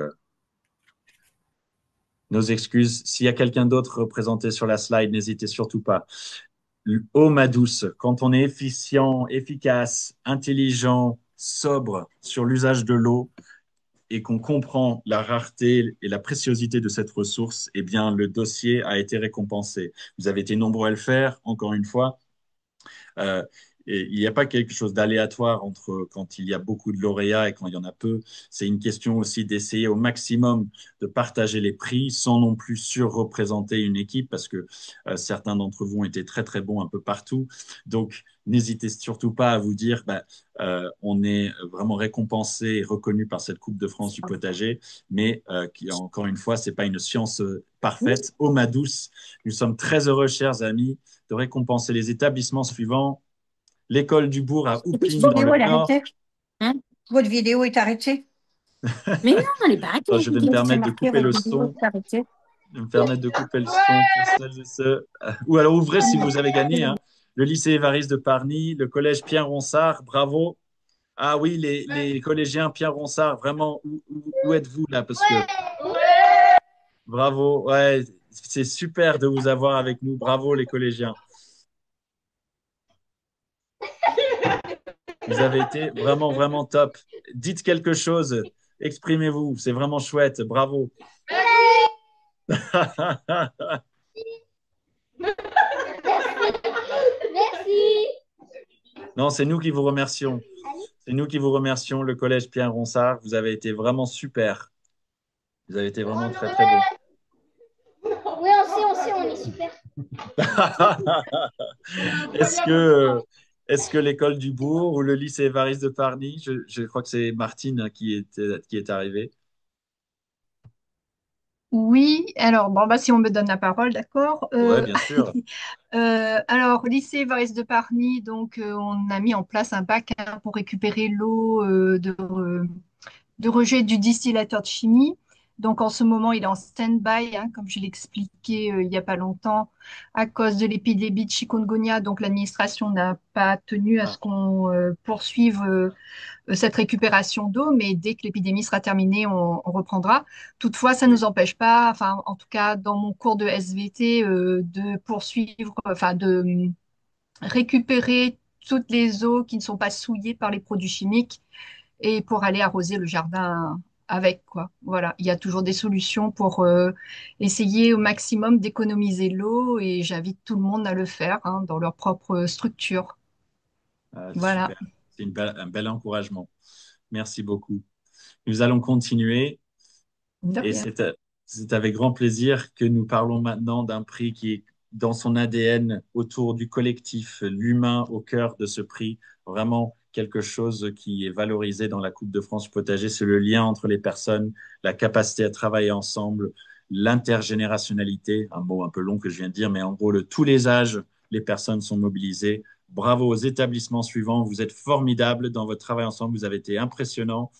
nos excuses. S'il y a quelqu'un d'autre représenté sur la slide, n'hésitez surtout pas. Eau ma douce, quand on est efficient, efficace, intelligent, sobre sur l'usage de l'eau et qu'on comprend la rareté et la préciosité de cette ressource, eh bien, le dossier a été récompensé. Vous avez été nombreux à le faire, encore une fois. Euh, et il n'y a pas quelque chose d'aléatoire entre quand il y a beaucoup de lauréats et quand il y en a peu. C'est une question aussi d'essayer au maximum de partager les prix sans non plus surreprésenter une équipe parce que certains d'entre vous ont été très très bons un peu partout. Donc n'hésitez surtout pas à vous dire on est vraiment récompensé et reconnu par cette Coupe de France du potager, mais encore une fois, c'est pas une science parfaite. Eau ma douce, nous sommes très heureux, chers amis, de récompenser les établissements suivants. L'école du Bourg à Oupline dans le Vidéo, elle est Nord. arrêtée. Hein? Votre vidéo est arrêtée. Mais non, elle n'est pas arrêtée. Alors, je vais me C'est permettre de marqué, couper le votre vidéo son. est arrêtée. Je vais me permettre de couper le son pour celles et ceux. Ou alors ouvrez si vous avez gagné. Hein. Le lycée Évariste de Parny, le collège Pierre Ronsard, bravo. Ah oui, les collégiens Pierre Ronsard, vraiment, où êtes-vous là? Parce que bravo, ouais, c'est super de vous avoir avec nous. Bravo les collégiens. Vous avez été vraiment, vraiment top. Dites quelque chose, exprimez-vous, c'est vraiment chouette, bravo. Merci. Non, c'est nous qui vous remercions. C'est nous qui vous remercions, le collège Pierre Ronsard. Vous avez été vraiment super. Vous avez été vraiment très, très bon. Oui, on sait, on est super. Est-ce que l'école du Bourg ou le lycée Évariste de Parny, je crois que c'est Martine qui est arrivée. Oui, alors, bon, bah, si on me donne la parole, d'accord. Ouais, bien sûr. Alors, lycée Varese de Parny, donc, on a mis en place un bac hein, pour récupérer l'eau de rejet du distillateur de chimie. Donc, en ce moment, il est en stand-by, hein, comme je l'ai expliqué il n'y a pas longtemps, à cause de l'épidémie de chikungunya. Donc, l'administration n'a pas tenu à ce qu'on poursuive cette récupération d'eau, mais dès que l'épidémie sera terminée, on reprendra. Toutefois, ça ne nous empêche pas, enfin, en tout cas, dans mon cours de SVT, de poursuivre, enfin, de récupérer toutes les eaux qui ne sont pas souillées par les produits chimiques et pour aller arroser le jardin avec, quoi. Voilà, il y a toujours des solutions pour essayer au maximum d'économiser l'eau et j'invite tout le monde à le faire hein, dans leur propre structure. Voilà. Super. C'est un bel encouragement. Merci beaucoup. Nous allons continuer. De Et rien. c'est avec grand plaisir que nous parlons maintenant d'un prix qui est dans son ADN autour du collectif, l'humain au cœur de ce prix. Vraiment quelque chose qui est valorisé dans la Coupe de France du potager, c'est le lien entre les personnes, la capacité à travailler ensemble, l'intergénérationnalité, un mot un peu long que je viens de dire, mais en gros, tous les âges, les personnes sont mobilisées. Bravo aux établissements suivants, vous êtes formidables dans votre travail ensemble, vous avez été impressionnants.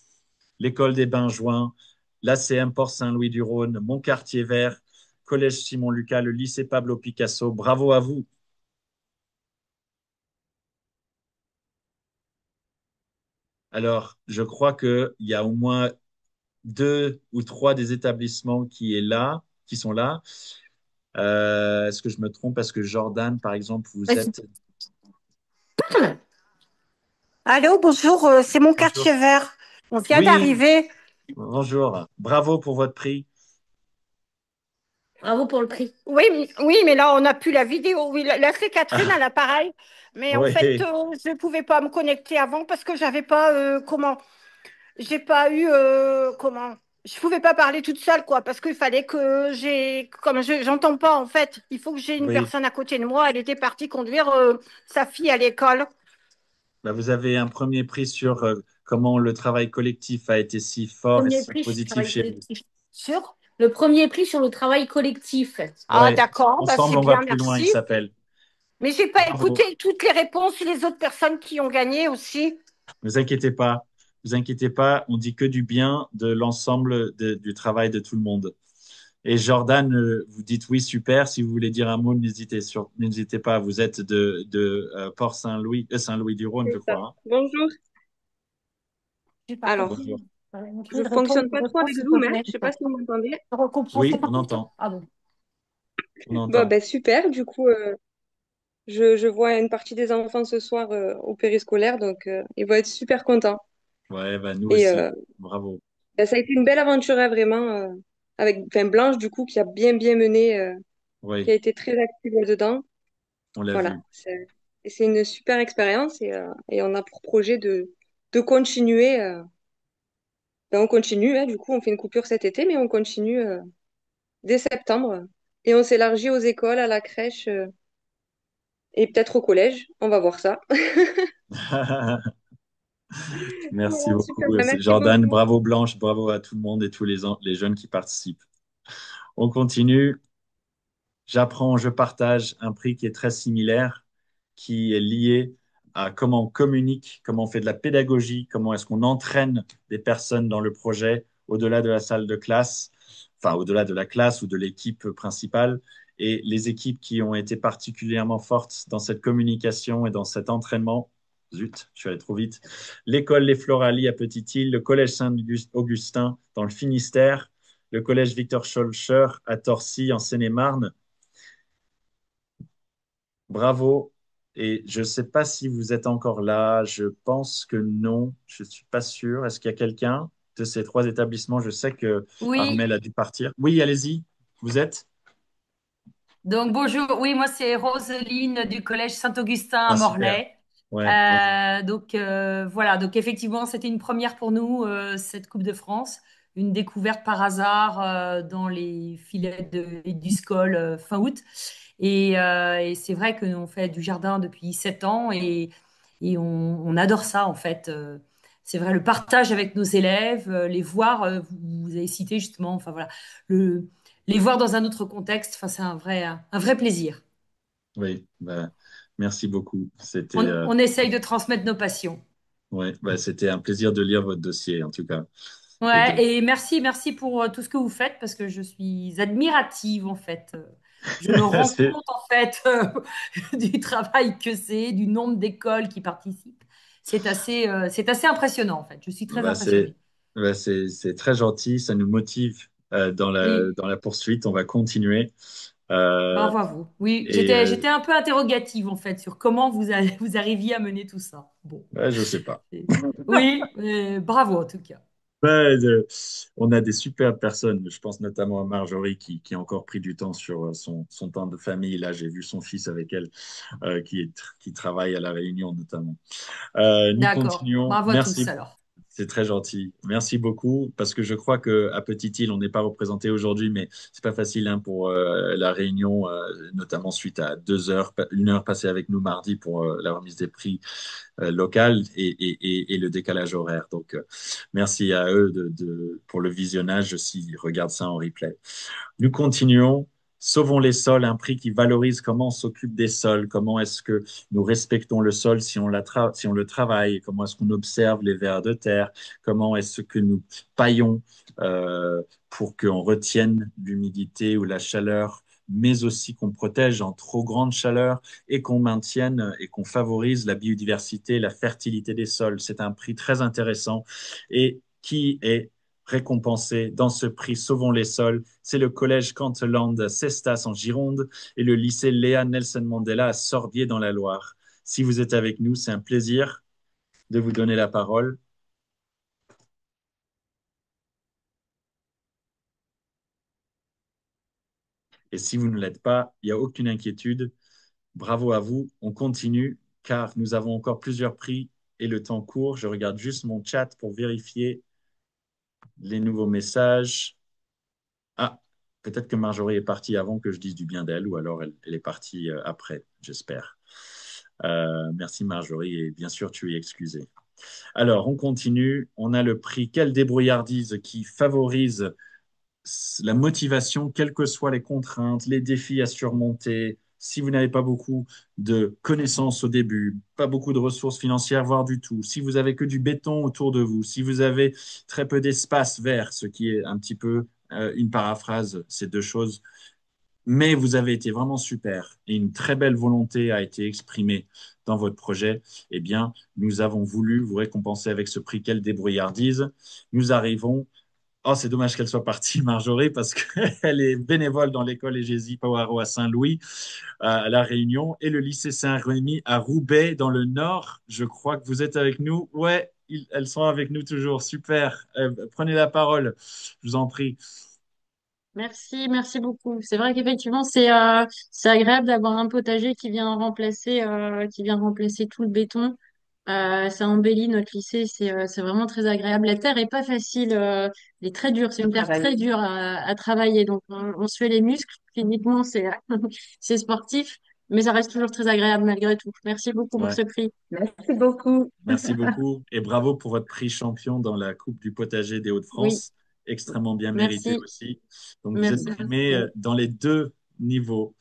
L'École des Bains-Joints, l'ACM Port-Saint-Louis-du-Rhône, Mon Quartier Vert, Collège Simon-Lucas, le lycée Pablo Picasso. Bravo à vous. Alors, je crois qu'il y a au moins 2 ou 3 des établissements qui sont là. Est-ce que je me trompe? Parce que Jordan, par exemple, vous êtes… Allô, bonjour, c'est mon Bonjour. quartier vert. On vient Oui, d'arriver. bonjour. Bravo pour votre prix. Bravo pour le prix. Oui, oui, mais là, on n'a plus la vidéo. Oui, là, c'est Catherine à Ah, l'appareil. Mais en fait, oui, je ne pouvais pas me connecter avant parce que j'avais pas, j'ai pas eu, je pouvais pas parler toute seule, quoi, parce qu'il fallait que comme j'entends pas, en fait, il faut que j'ai une oui. personne à côté de moi. Elle était partie conduire, sa fille à l'école. Bah, vous avez un premier prix sur comment le travail collectif a été si fort et Premier si prix sur le positif travail chez vous. collectif. Sur le premier prix sur le travail collectif. Ah, Ouais, d'accord, bah c'est ensemble, on va bien, plus loin, il merci. s'appelle. Mais j'ai pas Bravo. écouté toutes les réponses et les autres personnes qui ont gagné aussi. Ne vous inquiétez pas. Vous inquiétez pas, on dit que du bien de l'ensemble du travail de tout le monde. Et Jordan, vous dites oui, super. Si vous voulez dire un mot, n'hésitez pas. Vous êtes de Port-Saint-Louis, Saint-Louis-du-Rhône, je C'est ça. crois, hein. Bonjour. J'ai pas Alors, compris. Bonjour. Écrit je fonctionne pas trop avec réponse, s'il te Zoom, hein. plaît. Je sais pas si vous m'entendez. Je recommence, Oui, c'est pas on compris. entend. Ah bon. On Bon, entend. ben super. Du coup, je vois une partie des enfants ce soir au périscolaire, donc ils vont être super contents. Ouais, bah, nous Et aussi. Bravo. ben, ça a été une belle aventure, hein, vraiment, avec enfin, Blanche, du coup, qui a bien mené, qui a Oui, été très active là-dedans. on l'a Voilà. vu. C'est une super expérience et on a pour projet de continuer. Ben, on continue, hein, du coup, on fait une coupure cet été, mais on continue dès septembre. Et on s'élargit aux écoles, à la crèche et peut-être au collège. On va voir ça. Merci Voilà, super. beaucoup, Ben, merci Jordan. beaucoup. Bravo Blanche, bravo à tout le monde et tous les jeunes qui participent. On continue. J'apprends, je partage un prix qui est très similaire, qui est lié à comment on communique, comment on fait de la pédagogie, comment est-ce qu'on entraîne des personnes dans le projet au-delà de la salle de classe, enfin au-delà de la classe ou de l'équipe principale. Et les équipes qui ont été particulièrement fortes dans cette communication et dans cet entraînement, zut, je suis allé trop vite, l'école Les Floralies à Petite-Île, le collège Saint-Augustin dans le Finistère, le collège Victor Schœlcher à Torcy en Seine-et-Marne. Bravo. Et je ne sais pas si vous êtes encore là. Je pense que non. Je ne suis pas sûr. Est-ce qu'il y a quelqu'un de ces trois établissements? Je sais que Oui, Armel a dû partir. Oui, allez-y. Vous êtes? donc bonjour. Oui, moi c'est Roseline du collège Saint-Augustin à Ah, super. Morlaix. Ouais, ouais. Voilà, donc effectivement, c'était une première pour nous, cette Coupe de France, une découverte par hasard dans les filets du SCOL fin août. Et c'est vrai que on fait du jardin depuis 7 ans et on adore ça en fait. C'est vrai, le partage avec nos élèves, les voir, vous avez cité justement, enfin voilà, le, les voir dans un autre contexte, enfin, c'est un vrai plaisir. Oui, bah, merci beaucoup. On essaye de transmettre nos passions. Ouais, bah, c'était un plaisir de lire votre dossier, en tout cas. Et Ouais, de... et merci pour tout ce que vous faites parce que je suis admirative en fait. Je me rends c'est compte en fait du travail que c'est, du nombre d'écoles qui participent. C'est assez impressionnant en fait. Je suis très bah, c'est- impressionnée. c'est très gentil. Ça nous motive dans Oui, dans la poursuite. On va continuer. Euh, bravo à vous. Oui, et j'étais un peu interrogative en fait sur comment vous arriviez à mener tout ça. Bon, ouais, je sais pas. oui, bravo en tout cas. Ouais, on a des super personnes. Je pense notamment à Marjorie qui a encore pris du temps sur son temps de famille. Là, j'ai vu son fils avec elle qui travaille à La Réunion notamment. Nous D'accord. continuons. Bravo à tous Merci. alors. C'est très gentil. Merci beaucoup parce que je crois que à Petite-Île, on n'est pas représenté aujourd'hui, mais c'est pas facile hein, pour la réunion, notamment suite à 2 heures, 1 heure passée avec nous mardi pour la remise des prix locales et le décalage horaire. Donc, merci à eux pour le visionnage s'ils regardent ça en replay. Nous continuons. Sauvons les sols, un prix qui valorise comment on s'occupe des sols, comment est-ce que nous respectons le sol si on le travaille, comment est-ce qu'on observe les vers de terre, comment est-ce que nous paillons pour qu'on retienne l'humidité ou la chaleur, mais aussi qu'on protège en trop grande chaleur et qu'on maintienne et qu'on favorise la biodiversité, la fertilité des sols. C'est un prix très intéressant et qui est récompensé dans ce prix Sauvons les sols. C'est le collège Canteland à Cestas en Gironde et le lycée Léa Nelson Mandela à Sorbier dans la Loire. Si vous êtes avec nous, c'est un plaisir de vous donner la parole. Et si vous ne l'êtes pas, il n'y a aucune inquiétude. Bravo à vous. On continue car nous avons encore plusieurs prix et le temps court. Je regarde juste mon chat pour vérifier les nouveaux messages. Ah, peut-être que Marjorie est partie avant que je dise du bien d'elle ou alors elle est partie après, j'espère. Merci Marjorie et bien sûr tu es excusée. Alors, on continue. On a le prix Quelle débrouillardise qui favorise la motivation, quelles que soient les contraintes, les défis à surmonter. Si vous n'avez pas beaucoup de connaissances au début, pas beaucoup de ressources financières, voire du tout, si vous avez que du béton autour de vous, si vous avez très peu d'espace vert, ce qui est un petit peu une paraphrase, ces deux choses, mais vous avez été vraiment super et une très belle volonté a été exprimée dans votre projet, eh bien, nous avons voulu vous récompenser avec ce prix Quelle débrouillardise. Nous arrivons. Oh, c'est dommage qu'elle soit partie, Marjorie, parce qu'elle est bénévole dans l'école Égésie Poirot à Saint-Louis, à La Réunion, et le lycée Saint-Rémy à Roubaix, dans le Nord. Je crois que vous êtes avec nous. Ouais, elles sont avec nous toujours. Super. Prenez la parole, je vous en prie. Merci beaucoup. C'est vrai qu'effectivement, c'est agréable d'avoir un potager qui vient remplacer tout le béton. Ça embellit notre lycée, c'est vraiment très agréable. La terre est pas facile, elle est très dure, c'est une terre très dure à travailler. Donc on se fait les muscles, physiquement c'est sportif, mais ça reste toujours très agréable malgré tout. Merci beaucoup pour Ouais. ce prix. Merci beaucoup. Merci beaucoup et bravo pour votre prix champion dans la Coupe du potager des Oui, Hauts-de-France. Extrêmement bien mérité merci, aussi. Donc, vous êtes merci. primé dans les deux niveaux.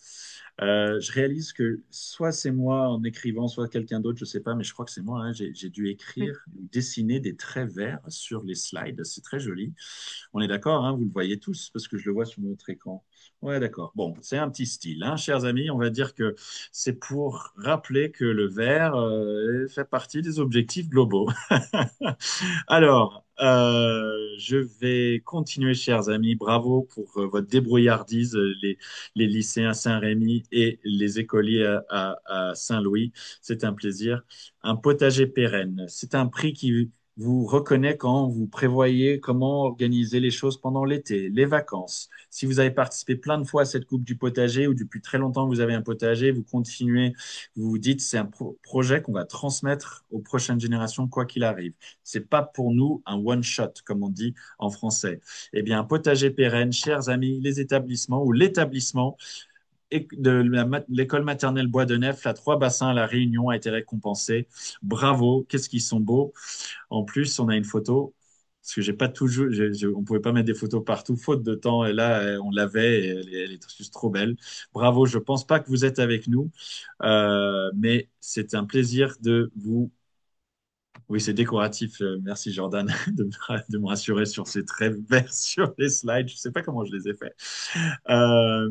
Je réalise que soit c'est moi en écrivant, soit quelqu'un d'autre, je ne sais pas, mais je crois que c'est moi. Hein, j'ai dû écrire ou dessiner des traits verts sur les slides. C'est très joli. On est d'accord, hein, vous le voyez tous parce que je le vois sur notre écran. Ouais, d'accord. Bon, c'est un petit style, hein, chers amis. On va dire que c'est pour rappeler que le vert fait partie des objectifs globaux. Alors, je vais continuer, chers amis. Bravo pour votre débrouillardise, les lycéens Saint-Rémy et les écoliers à Saint-Louis. C'est un plaisir. Un potager pérenne. C'est un prix qui vous reconnaît quand vous prévoyez comment organiser les choses pendant l'été, les vacances. Si vous avez participé plein de fois à cette coupe du potager ou depuis très longtemps vous avez un potager, vous continuez, vous vous dites c'est un projet qu'on va transmettre aux prochaines générations quoi qu'il arrive. C'est pas pour nous un one shot comme on dit en français. Eh bien, un potager pérenne, chers amis, les établissements ou l'établissement de l'école maternelle Bois de Nef, la Trois Bassins à La Réunion a été récompensé. Bravo, qu'est-ce qu'ils sont beaux. En plus, on a une photo, parce que j'ai pas toujours, on pouvait pas mettre des photos partout, faute de temps, et là, on l'avait, et elle est juste trop belle. Bravo, je pense pas que vous êtes avec nous, mais c'est un plaisir de vous. Oui, c'est décoratif. Merci Jordan de me rassurer sur ces traits verts sur les slides. Je ne sais pas comment je les ai faits.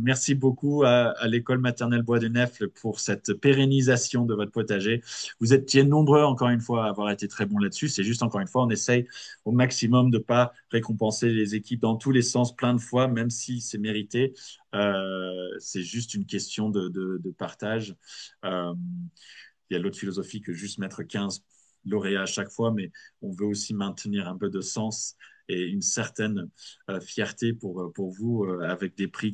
Merci beaucoup à l'école maternelle Bois de Nèfles pour cette pérennisation de votre potager. Vous étiez nombreux, encore une fois, à avoir été très bons là-dessus. C'est juste, encore une fois, on essaye au maximum de ne pas récompenser les équipes dans tous les sens plein de fois, même si c'est mérité. C'est juste une question de partage. Euh, il y a l'autre philosophie que juste mettre 15 lauréats à chaque fois, mais on veut aussi maintenir un peu de sens et une certaine fierté pour vous avec des prix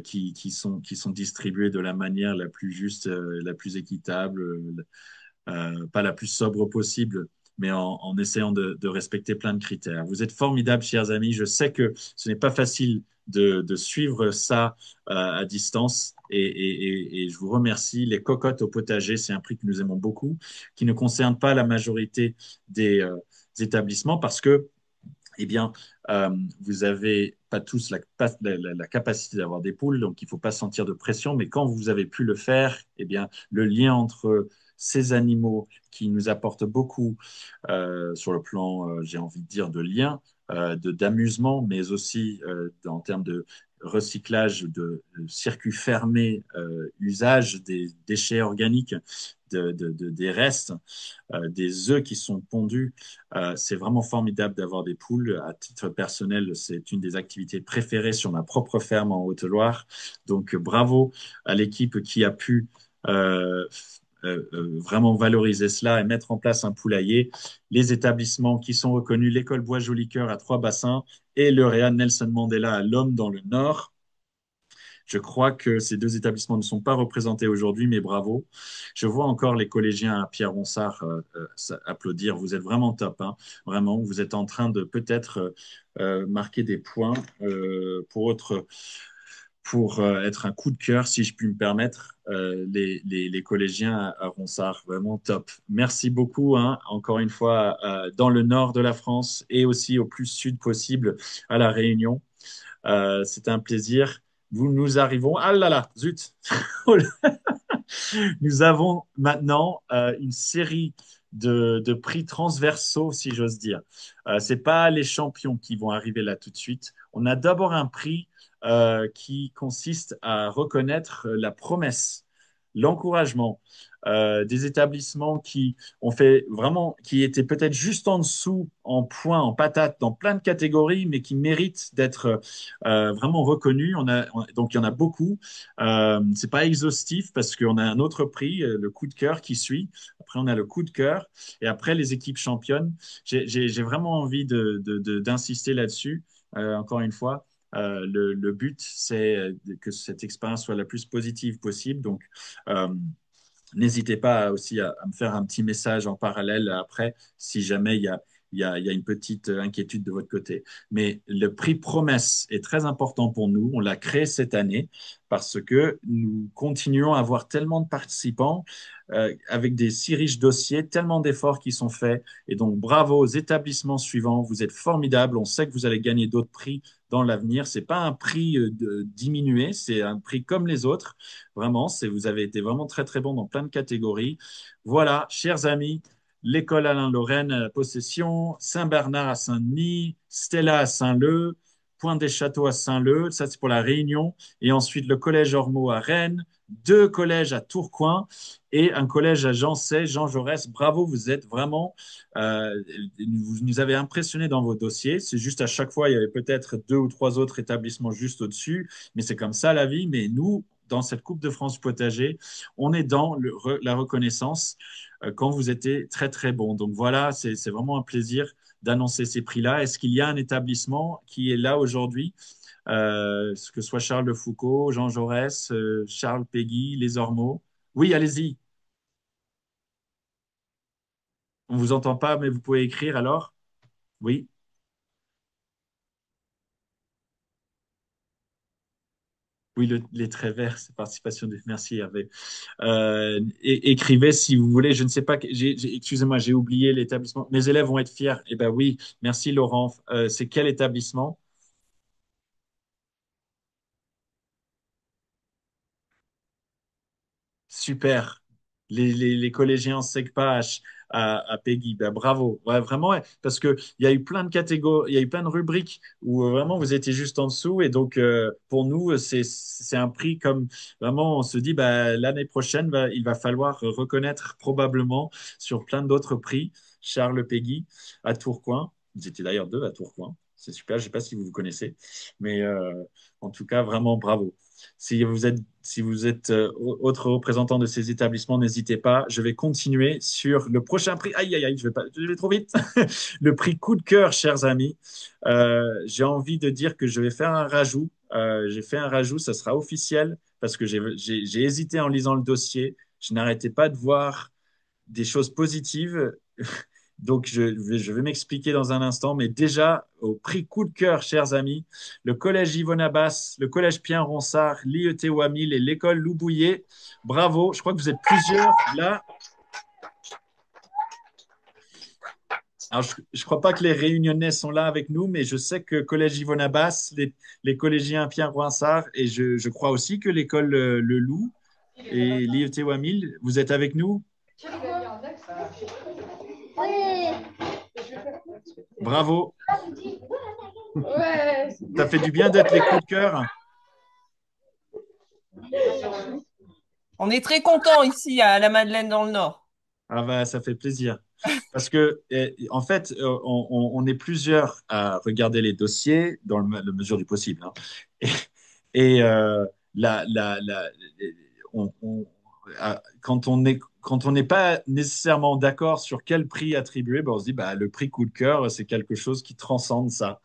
qui sont distribués de la manière la plus juste, la plus équitable, pas la plus sobre possible, mais en essayant de respecter plein de critères. Vous êtes formidables, chers amis. Je sais que ce n'est pas facile de suivre ça à distance et je vous remercie. Les cocottes au potager, c'est un prix que nous aimons beaucoup, qui ne concerne pas la majorité des établissements parce que eh bien, vous n'avez pas tous la capacité d'avoir des poules, donc il ne faut pas sentir de pression. Mais quand vous avez pu le faire, eh bien, le lien entre ces animaux qui nous apportent beaucoup sur le plan, j'ai envie de dire, de lien, d'amusement, mais aussi en termes de recyclage de circuits fermés, usage des déchets organiques, des restes, des œufs qui sont pondus. C'est vraiment formidable d'avoir des poules. À titre personnel, c'est une des activités préférées sur ma propre ferme en Haute-Loire. Donc, bravo à l'équipe qui a pu vraiment valoriser cela et mettre en place un poulailler. Les établissements qui sont reconnus, l'école Bois-Joli-Cœur à Trois-Bassins et le Réal Nelson Mandela à Lomme dans le Nord. Je crois que ces deux établissements ne sont pas représentés aujourd'hui, mais bravo. Je vois encore les collégiens à Pierre-Ronsard applaudir. Vous êtes vraiment top, hein. Vraiment, vous êtes en train de peut-être marquer des points pour être un coup de cœur, si je puis me permettre, les collégiens à Ronsard. Vraiment top. Merci beaucoup, hein, encore une fois, dans le nord de la France et aussi au plus sud possible à La Réunion. C'était un plaisir. Nous arrivons. Ah là là, zut! Oh là. Nous avons maintenant une série de prix transversaux, si j'ose dire. C'est pas les champions qui vont arriver là tout de suite. On a d'abord un prix qui consiste à reconnaître la promesse, l'encouragement des établissements qui ont fait vraiment, qui étaient peut-être juste en dessous, en points, en patates, dans plein de catégories, mais qui méritent d'être vraiment reconnus. Donc il y en a beaucoup. C'est pas exhaustif parce qu'on a un autre prix, le coup de cœur qui suit. Après, on a le coup de cœur et après les équipes championnes. J'ai vraiment envie d'insister là-dessus. Encore une fois, le but, c'est que cette expérience soit la plus positive possible. Donc, n'hésitez pas aussi à me faire un petit message en parallèle après, si jamais il y a une petite inquiétude de votre côté. Mais le prix Promesse est très important pour nous. On l'a créé cette année parce que nous continuons à avoir tellement de participants avec des si riches dossiers, tellement d'efforts qui sont faits. Et donc, bravo aux établissements suivants. Vous êtes formidables. On sait que vous allez gagner d'autres prix dans l'avenir. C'est pas un prix diminué, c'est un prix comme les autres. Vraiment, vous avez été vraiment très, très bon dans plein de catégories. Voilà, chers amis, l'école Alain-Lorraine à la Possession, Saint-Bernard à Saint-Denis, Stella à Saint-Leu, Pointe-des-Châteaux à Saint-Leu, ça c'est pour la Réunion, et ensuite le collège Ormeau à Rennes, deux collèges à Tourcoing et un collège à Jean-Say, Jean Jaurès. Bravo, vous êtes vraiment, vous nous avez impressionnés dans vos dossiers. C'est juste à chaque fois, il y avait peut-être deux ou trois autres établissements juste au-dessus, mais c'est comme ça la vie. Mais nous, dans cette Coupe de France potager, on est dans la reconnaissance quand vous étiez très très bon. Donc voilà, c'est vraiment un plaisir d'annoncer ces prix-là. Est-ce qu'il y a un établissement qui est là aujourd'hui, que ce soit Charles de Foucault, Jean Jaurès, Charles Péguy, Les Ormeaux? Oui, allez-y. On ne vous entend pas, mais vous pouvez écrire alors? Oui. Oui, les traits verts, c'est participation de... Merci Hervé. Écrivez si vous voulez. Je ne sais pas. Excusez-moi, j'ai oublié l'établissement. Mes élèves vont être fiers. Eh ben oui, merci Laurent. C'est quel établissement? Super. Les collégiens SECPA à Peggy, ben, bravo. Ouais, vraiment, ouais. Parce qu'il y a eu plein de catégories, il y a eu plein de rubriques où vraiment vous étiez juste en dessous. Et donc, pour nous, c'est un prix comme vraiment, on se dit, bah, l'année prochaine, il va falloir reconnaître probablement sur plein d'autres prix Charles Peggy à Tourcoing. Vous étiez d'ailleurs deux à Tourcoing. C'est super. Je ne sais pas si vous vous connaissez, mais en tout cas, vraiment bravo. Si vous êtes autre représentant de ces établissements, n'hésitez pas. Je vais continuer sur le prochain prix. Aïe, aïe, aïe, je vais trop vite. Le prix coup de cœur, chers amis. J'ai envie de dire que je vais faire un rajout. J'ai fait un rajout, ça sera officiel parce que j'ai hésité en lisant le dossier. Je n'arrêtais pas de voir des choses positives. Donc, je vais m'expliquer dans un instant, mais déjà, au prix coup de cœur, chers amis, le collège Yvonne Abbas, le collège Pierre Ronsard, l'IET Ouamil et l'école Loubouillet. Bravo, je crois que vous êtes plusieurs là. Alors, je ne crois pas que les Réunionnais sont là avec nous, mais je sais que collège Yvonne Abbas, les collégiens Pierre Ronsard, et je crois aussi que l'école Le Loup et l'IET Ouamil, vous êtes avec nous? Bravo. Ouais. Ça fait du bien d'être les coups de cœur. On est très contents ici à la Madeleine dans le Nord. Ah bah, ça fait plaisir. Parce que, en fait, on est plusieurs à regarder les dossiers dans la mesure du possible, hein. Et, la, la, la- on- quand on est quand on n'est pas nécessairement d'accord sur quel prix attribuer, ben, on se dit bah, le prix coup de cœur, c'est quelque chose qui transcende ça.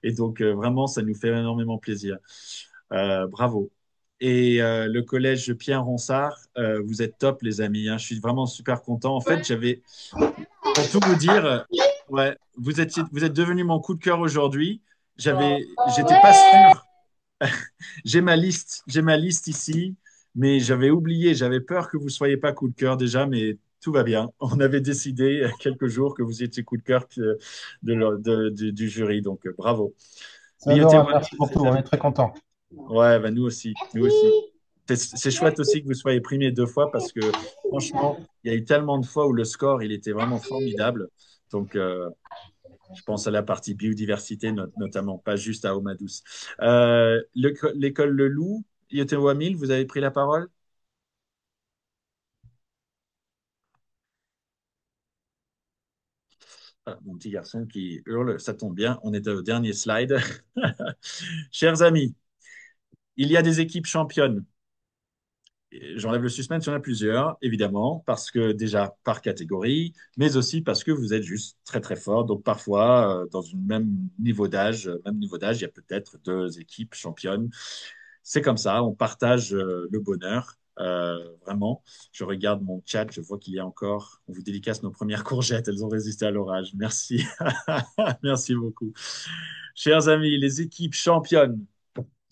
Et donc, vraiment, ça nous fait énormément plaisir. Bravo. Et le collège Pierre Ronsard, vous êtes top, les amis, hein. Je suis vraiment super content. En fait, pour tout vous dire, ouais, vous êtes devenu mon coup de cœur aujourd'hui. J'étais pas sûr. J'ai ma liste ici, mais j'avais oublié, j'avais peur que vous soyez pas coup de cœur déjà, mais tout va bien. On avait décidé il y a quelques jours que vous étiez coup de cœur du jury, donc bravo. C'est Lyoté adorable, Wally, merci pour tout, on est très contents. ouais, bah nous aussi, nous aussi. C'est chouette aussi que vous soyez primé 2 fois parce que franchement, il y a eu tellement de fois où le score, il était vraiment formidable. Donc, je pense à la partie biodiversité notamment, pas juste à Omadous. L'école Le Loup, Lyoté Wamil, vous avez pris la parole? Ah, mon petit garçon qui hurle, ça tombe bien, on est au dernier slide. Chers amis, il y a des équipes championnes. J'enlève le suspense, il y en a plusieurs, évidemment, parce que déjà par catégorie, mais aussi parce que vous êtes juste très très fort. Donc parfois, dans une même niveau d'âge, il y a peut-être 2 équipes championnes. C'est comme ça, on partage le bonheur. Vraiment, je regarde mon chat, je vois qu'il y a encore, on vous dédicace nos premières courgettes, elles ont résisté à l'orage. Merci, merci beaucoup. Chers amis, les équipes championnes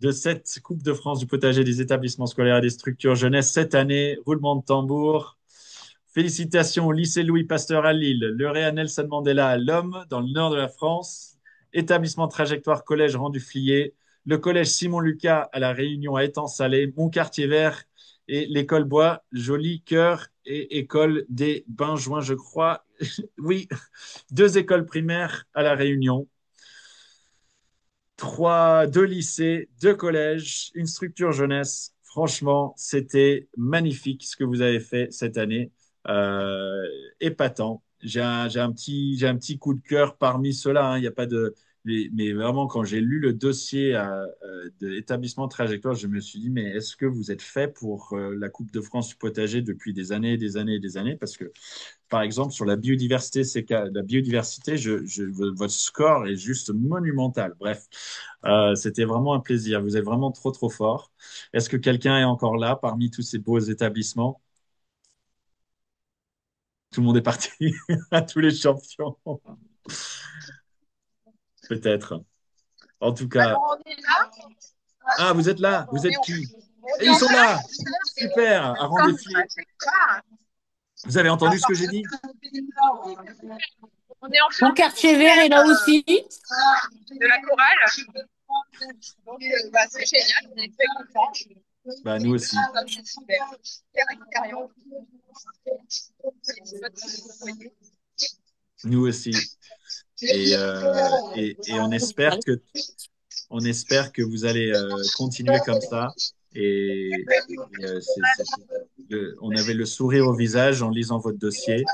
de cette Coupe de France du potager des établissements scolaires et des structures jeunesse cette année. Roulement de tambour. Félicitations au lycée Louis Pasteur à Lille, le Réa Nelson Mandela à Lomme, dans le nord de la France, établissement Trajectoire Collège Rendu-Flier, le collège Simon Lucas à La Réunion à Étang-Salé, Quartier Vert et l'école Bois, Joli Cœur et école des Benjoins, je crois. Oui, 2 écoles primaires à La Réunion. 2 lycées, 2 collèges, une structure jeunesse. Franchement, c'était magnifique ce que vous avez fait cette année. Euh, Épatant. J'ai un petit coup de cœur parmi ceux-là, hein. Il n'y a pas de. Mais vraiment, quand j'ai lu le dossier de l'établissement Trajectoire, je me suis dit, mais est-ce que vous êtes fait pour la Coupe de France du potager depuis des années et des années et des années? Parce que par exemple, sur la biodiversité, votre score est juste monumental. Bref, c'était vraiment un plaisir. Vous êtes vraiment trop, trop fort. Est-ce que quelqu'un est encore là parmi tous ces beaux établissements? Tout le monde est parti, à tous les champions. Peut-être. En tout cas. Ah, vous êtes là? Vous êtes qui? Et ils sont là! Super! À Rendez-Fier. Vous avez entendu ce que j'ai dit? Mon quartier vert est là aussi. De la chorale. Donc, c'est génial, on est très contents. Bah, nous aussi. C'est super. Nous aussi. Et on espère que vous allez continuer comme ça. On avait le sourire au visage en lisant votre dossier,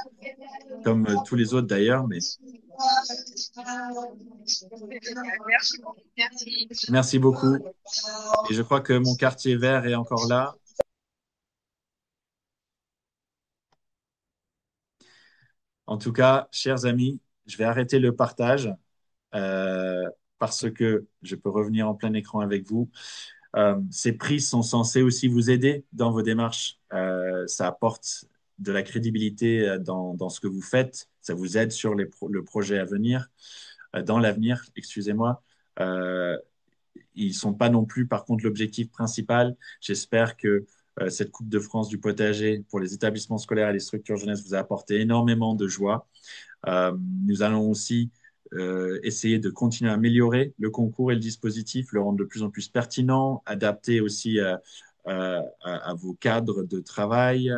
comme tous les autres d'ailleurs. Mais merci beaucoup. Et je crois que mon quartier vert est encore là. En tout cas, chers amis, je vais arrêter le partage parce que je peux revenir en plein écran avec vous. Ces prix sont censés aussi vous aider dans vos démarches. Ça apporte de la crédibilité dans ce que vous faites. Ça vous aide sur le projet à venir, dans l'avenir, excusez-moi. Ils ne sont pas non plus, par contre, l'objectif principal. J'espère que cette Coupe de France du potager pour les établissements scolaires et les structures jeunesse vous a apporté énormément de joie. Nous allons aussi essayer de continuer à améliorer le concours et le dispositif, le rendre de plus en plus pertinent, adapté aussi à vos cadres de travail,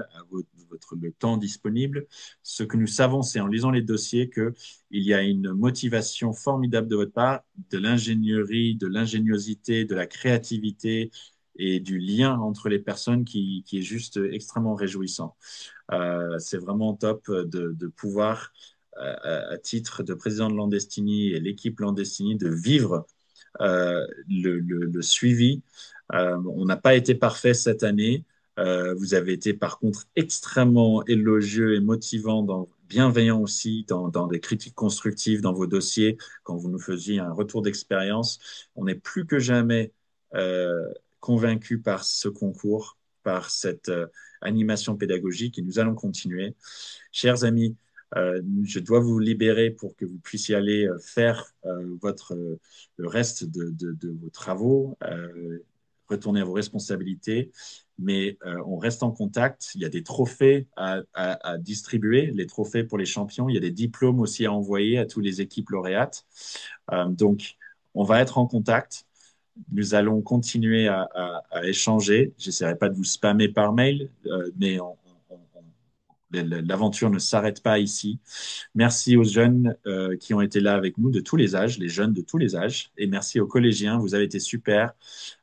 le temps disponible. Ce que nous savons, c'est en lisant les dossiers qu'il y a une motivation formidable de votre part, de l'ingénierie, de l'ingéniosité, de la créativité et du lien entre les personnes qui est juste extrêmement réjouissant. C'est vraiment top de pouvoir, à titre de président de Landestini et l'équipe Landestini, de vivre le suivi. On n'a pas été parfait cette année. Vous avez été par contre extrêmement élogieux et motivant, bienveillant aussi dans des critiques constructives dans vos dossiers quand vous nous faisiez un retour d'expérience. On est plus que jamais convaincus par ce concours, par cette animation pédagogique et nous allons continuer. Chers amis, je dois vous libérer pour que vous puissiez aller faire le reste de vos travaux, retourner à vos responsabilités, mais on reste en contact. Il y a des trophées à distribuer, les trophées pour les champions. Il y a des diplômes aussi à envoyer à toutes les équipes lauréates. Donc, on va être en contact. Nous allons continuer à échanger. J'essaierai pas de vous spammer par mail, mais l'aventure ne s'arrête pas ici. Merci aux jeunes qui ont été là avec nous de tous les âges, les jeunes de tous les âges. Et merci aux collégiens, vous avez été super.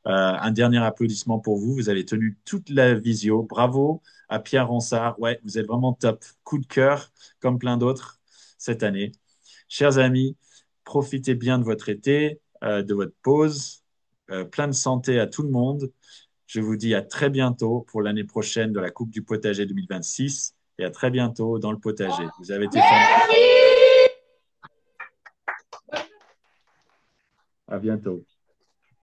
Un dernier applaudissement pour vous. Vous avez tenu toute la visio. Bravo à Pierre Ronsard. Ouais, vous êtes vraiment top. Coup de cœur, comme plein d'autres cette année. Chers amis, profitez bien de votre été, de votre pause. Plein de santé à tout le monde. Je vous dis à très bientôt pour l'année prochaine de la Coupe du Potager 2026 et à très bientôt dans le potager. Vous avez été formidables. À bientôt.